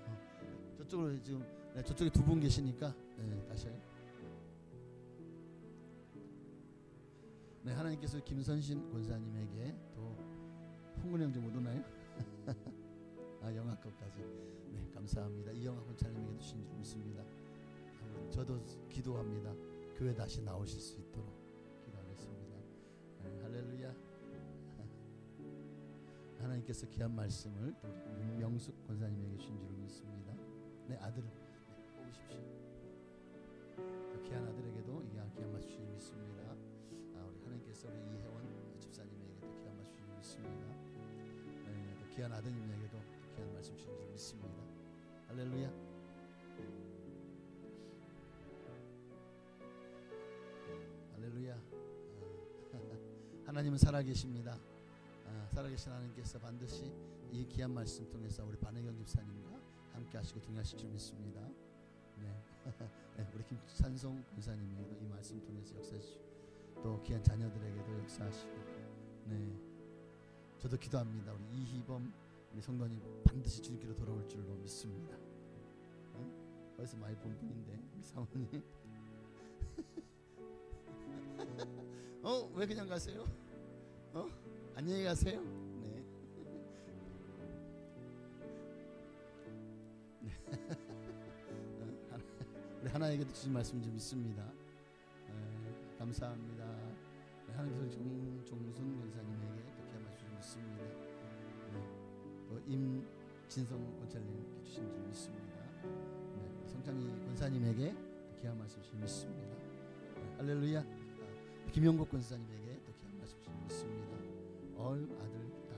저쪽으로 지금 저쪽에 두 분 계시니까 다시. 하나님께서 김선신 권사님에게 또 홍근 형제 못 오나요? 영화과까지. 감사합니다. 이영화 권사님에게 주신 줄 믿습니다. 저도 기도합니다. 교회 다시 나오실 수 있도록 기도하겠습니다. 할렐루야. 하나님께서 귀한 말씀을 또 윤명숙 권사님에게 주신 줄 믿습니다. 아들을 뽑으십시오. 귀한 아들에게도 귀한 말씀 주신 줄 믿습니다. 우리 하나님께서 우리 이혜원 집사님에게도 귀한 말씀 주신 줄 믿습니다. 또 귀한 아드님에게도 귀한 말씀 주신 줄 믿습니다. 할렐루야. 할렐루야. 하나님은 살아계십니다. 살아계신 하나님께서 반드시 이 귀한 말씀 통해서 우리 반혜경 집사님과 함께 하시고 동행하실 줄 믿습니다. 우리 김찬송 권사님에게도 이 말씀 통해서 역사하시고 또 귀한 자녀들에게도 역사하시고 저도 기도합니다. 우리 이희범 우리 성도님 반드시 주님께로 돌아올 줄로 믿습니다. 벌써 많이 본 분인데 우리 사모님 왜 그냥 가세요? 안녕히 가세요. 우리 하나에게도 주신 말씀 좀 믿습니다. 감사합니다. 하나님께서 정순 권사님에게 또 귀한 말씀 좀 믿습니다. 또 임진성 권사님께 주신 줄 믿습니다. 성찬이 권사님에게 귀한 말씀 좀 믿습니다. 할렐루야. 김영국 권사님에게 또 귀한 말씀 좀 믿습니다. 아들, 딸,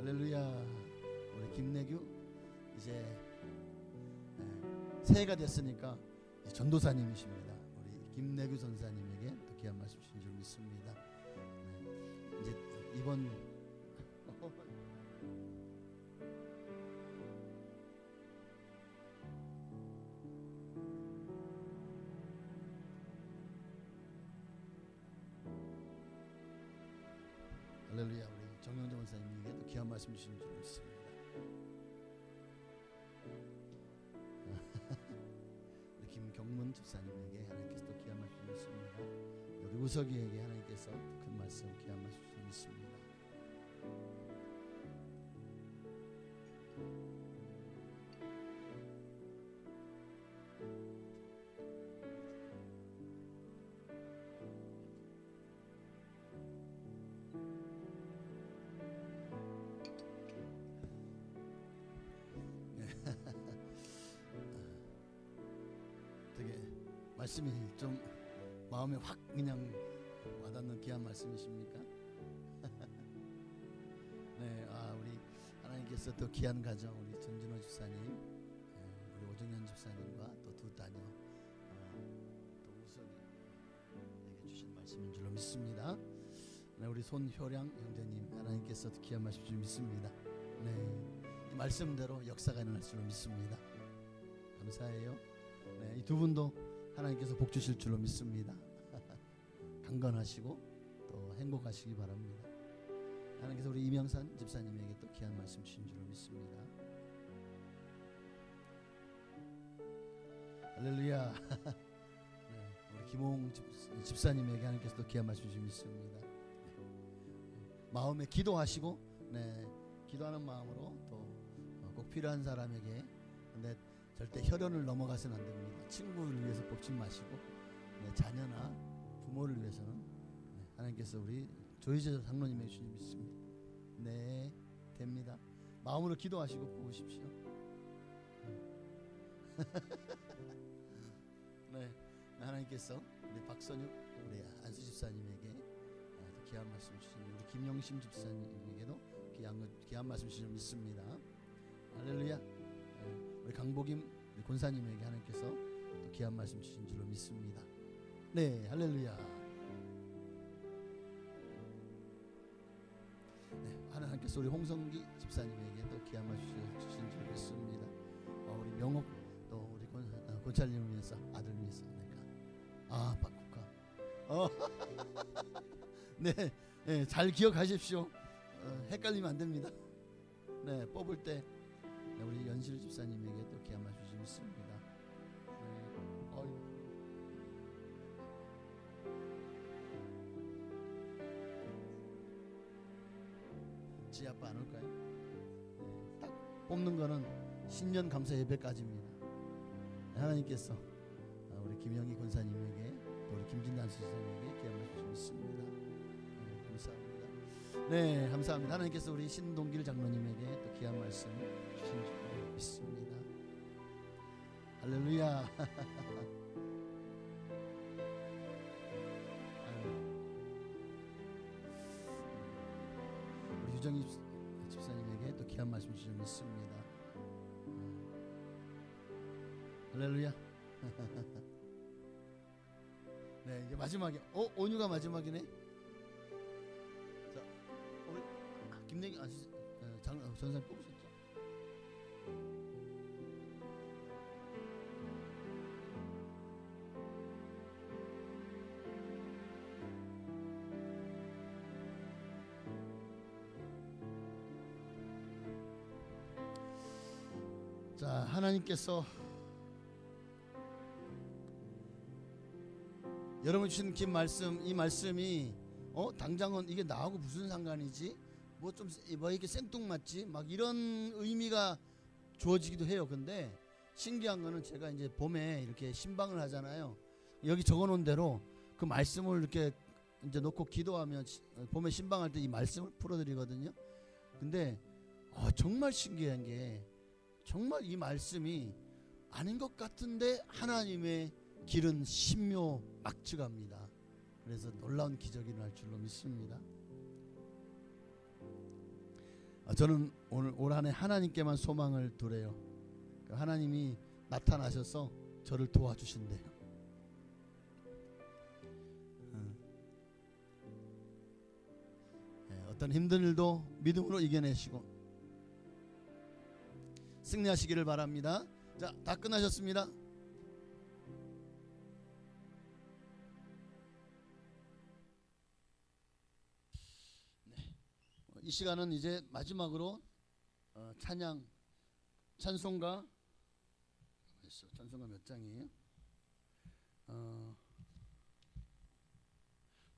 할렐루야. 우리 김내규 이제 새해가 됐으니까 이제 전도사님이십니다. 우리 김내규 전사님에게 또 귀한 말씀 주신 줄 믿습니다. 이제 이번 할렐루야. 우리 정영정 원사님에게 또 귀한 말씀 주신 줄 믿습니다. 우리 김경문 집사님에게 하나님께서 또 귀한 말씀 주셨습니다. 우리 우석이에게 하나님께서 큰 말씀, 귀한 말씀 주신 줄 믿습니다. 되게 말씀이 좀 마음에 확 그냥 와닿는 귀한 말씀이십니까? 네, 우리 하나님께서 또 귀한 가정 우리 전진호 집사님, 우리 오정현 집사님과 또 두 따녀 또 우석이에게 주신 말씀인 줄로 믿습니다. 네, 우리 손효량 형제님 하나님께서 귀한 말씀 줄 믿습니다. 네, 이 말씀대로 역사가 일어날 줄로 믿습니다. 감사해요. 네, 이 두 분도 하나님께서 복 주실 줄로 믿습니다. 강건하시고 또 행복하시기 바랍니다. 하나님께서 우리 이명산 집사님에게 또 귀한 말씀 주신 줄로 믿습니다. 할렐루야. 네, 우리 김홍 집사님에게 하나님께서 또 귀한 말씀 주신 믿습니다. 마음에 기도하시고, 기도하는 마음으로 또 꼭 필요한 사람에게, 근데 절대 혈연을 넘어가서는 안 됩니다. 친구를 위해서 뽑지 마시고, 자녀나 부모를 위해서는 하나님께서 우리 조희재 장로님에게 주신 믿습니다. 네, 됩니다. 마음으로 기도하시고 뽑으십시오. 네, 하나님께서 우리 박선육 우리 안수 집사님에게 귀한 말씀 주신 우리 김영심 집사님에게도 귀한 말씀 주신 줄 믿습니다. 할렐루야. 우리 강복임 우리 권사님에게 하나님께서 또 귀한 말씀 주신 줄로 믿습니다. 네, 할렐루야. 네, 하나님께서 우리 홍성기 집사님에게 또 귀한 말씀 주신 줄로 믿습니다. 우리 명옥 또 우리 권찰님을 위해서 아들 위해서 박국화 네, 잘 기억하십시오. 헷갈리면 안 됩니다. 네, 뽑을 때 우리 연실 집사님에게 또 귀한 말씀 주신 믿습니다. 지 아빠 안 올까요? 네, 딱 뽑는 거는 신년 감사 예배까지입니다. 하나님께서 우리 김영희 권사님에게 또 우리 김진단 수사님에게 귀한 말씀 주신 믿습니다. 감사합니다. 네, 감사합니다. 하나님께서 우리 신동길 장로님에게 또 귀한 말씀 주신 줄 믿습니다. 할렐루야. 우리 유정희 집사님에게 또 귀한 말씀 주신 줄 믿습니다. 할렐루야. 네, 이제 마지막에 온유가 마지막이네. 자, 우리 김내기 전사님 뽑으셨죠? 자, 하나님께서 여러분 주신 긴 말씀, 이 말씀이 당장은 이게 나하고 무슨 상관이지? 뭐 이렇게 생뚱맞지? 막 이런 의미가 주어지기도 해요. 근데 신기한 거는 제가 이제 봄에 이렇게 신방을 하잖아요. 여기 적어놓은 대로 그 말씀을 이렇게 이제 놓고 기도하면 봄에 신방할 때 이 말씀을 풀어드리거든요. 근데 정말 신기한 게 정말 이 말씀이 아닌 것 같은데 하나님의 길은 신묘막측합니다. 그래서 놀라운 기적이 날 줄로 믿습니다. 저는 오늘 올 한해 하나님께만 소망을 두래요. 하나님이 나타나셔서 저를 도와주신대요. 어떤 힘든 일도 믿음으로 이겨내시고 승리하시기를 바랍니다. 자, 다 끝나셨습니다. 이 시간은 이제 마지막으로 찬송가 몇 장이에요?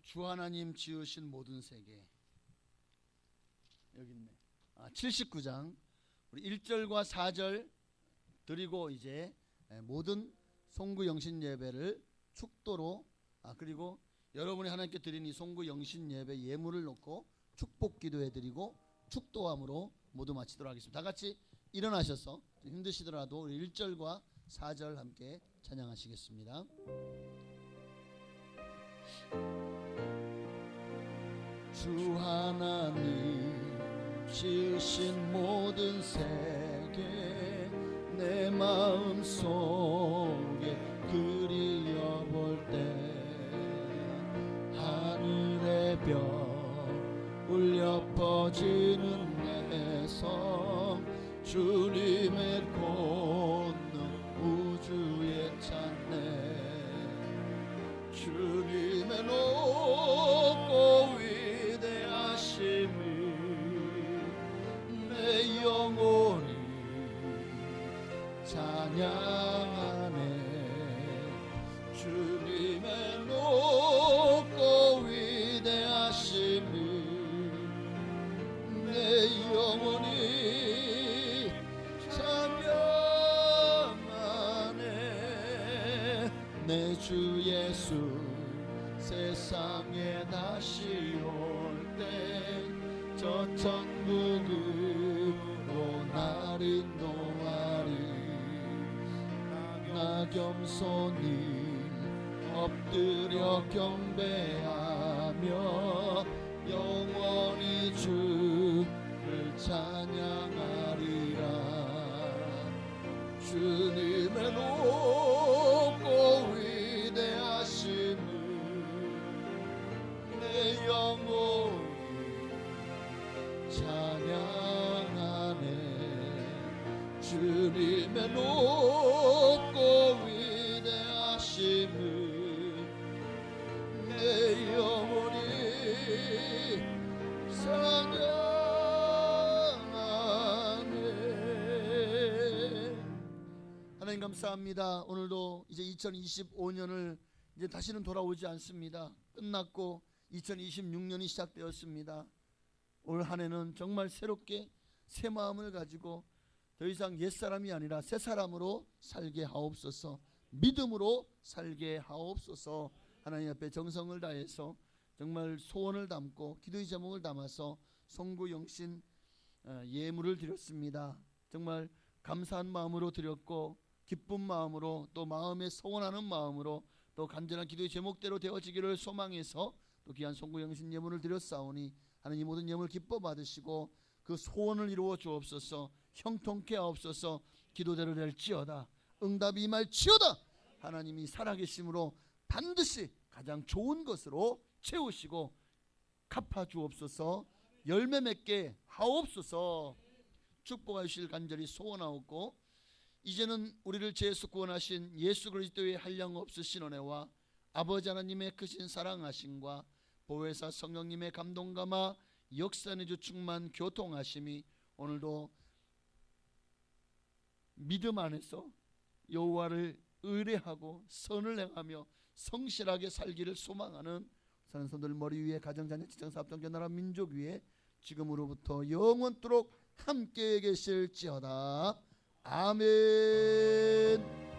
주 하나님 지으신 모든 세계, 여기 있네. 79장 우리 1절과 4절 드리고 이제 모든 송구 영신 예배를 축도로 그리고 여러분이 하나님께 드린 이 송구 영신 예배 예물을 놓고 축복 기도해드리고 축도함으로 모두 마치도록 하겠습니다. 다 같이 일어나셔서 힘드시더라도 우리 1절과 4절 함께 찬양하시겠습니다. 주 하나님 지으신 모든 세계 내 마음속에 그리워볼 때 하늘의 별 울려 퍼지는 내 섬 주님의 권능 우주에 찾네 주님의 높고 위대하심이 내 영혼이 찬양하네 주님의 높고 위대하심이 내 영혼이 찬양하네 내 주 예수 세상에 다시 올 때 저 천국으로 날 인도하리 나 겸손히 엎드려 경배하며 영원히 주를 찬양하리라 주님의 높고 위대하심을 내 영혼이 찬양하네 주님의 높고 위대하심을 내 영혼이 찬양하네. 하나님 감사합니다. 오늘도 이제 2025년을 이제 다시는 돌아오지 않습니다. 끝났고 2026년이 시작되었습니다. 올 한 해는 정말 새롭게 새 마음을 가지고 더 이상 옛사람이 아니라 새 사람으로 살게 하옵소서. 믿음으로 살게 하옵소서. 하나님 앞에 정성을 다해서 정말 소원을 담고 기도의 제목을 담아서 송구 영신 예물을 드렸습니다. 정말 감사한 마음으로 드렸고 기쁜 마음으로 또 마음에 소원하는 마음으로 또 간절한 기도의 제목대로 되어지기를 소망해서 또 귀한 송구 영신 예물을 드렸사오니 하나님 모든 예물 기뻐 받으시고 그 소원을 이루어 주옵소서. 형통케 하옵소서. 기도대로 될지어다. 응답이 임할지어다. 하나님이 살아계심으로 반드시 가장 좋은 것으로 채우시고 갚아 주옵소서. 열매 맺게 하옵소서. 축복하 주실 간절히 소원하옵고 이제는 우리를 죄에서 구원하신 예수 그리스도의 한량 없으신 은혜와 아버지 하나님의 크신 사랑하심과 보혜사 성령님의 감동감화 역사의 주 충만 교통하심이 오늘도 믿음 안에서 여호와를 의뢰하고 선을 행하며 성실하게 살기를 소망하는 사는 손들 머리 위에 가정자녀 직장사업장 나라 민족 위에 지금으로부터 영원토록 함께 계실지어다. 아멘.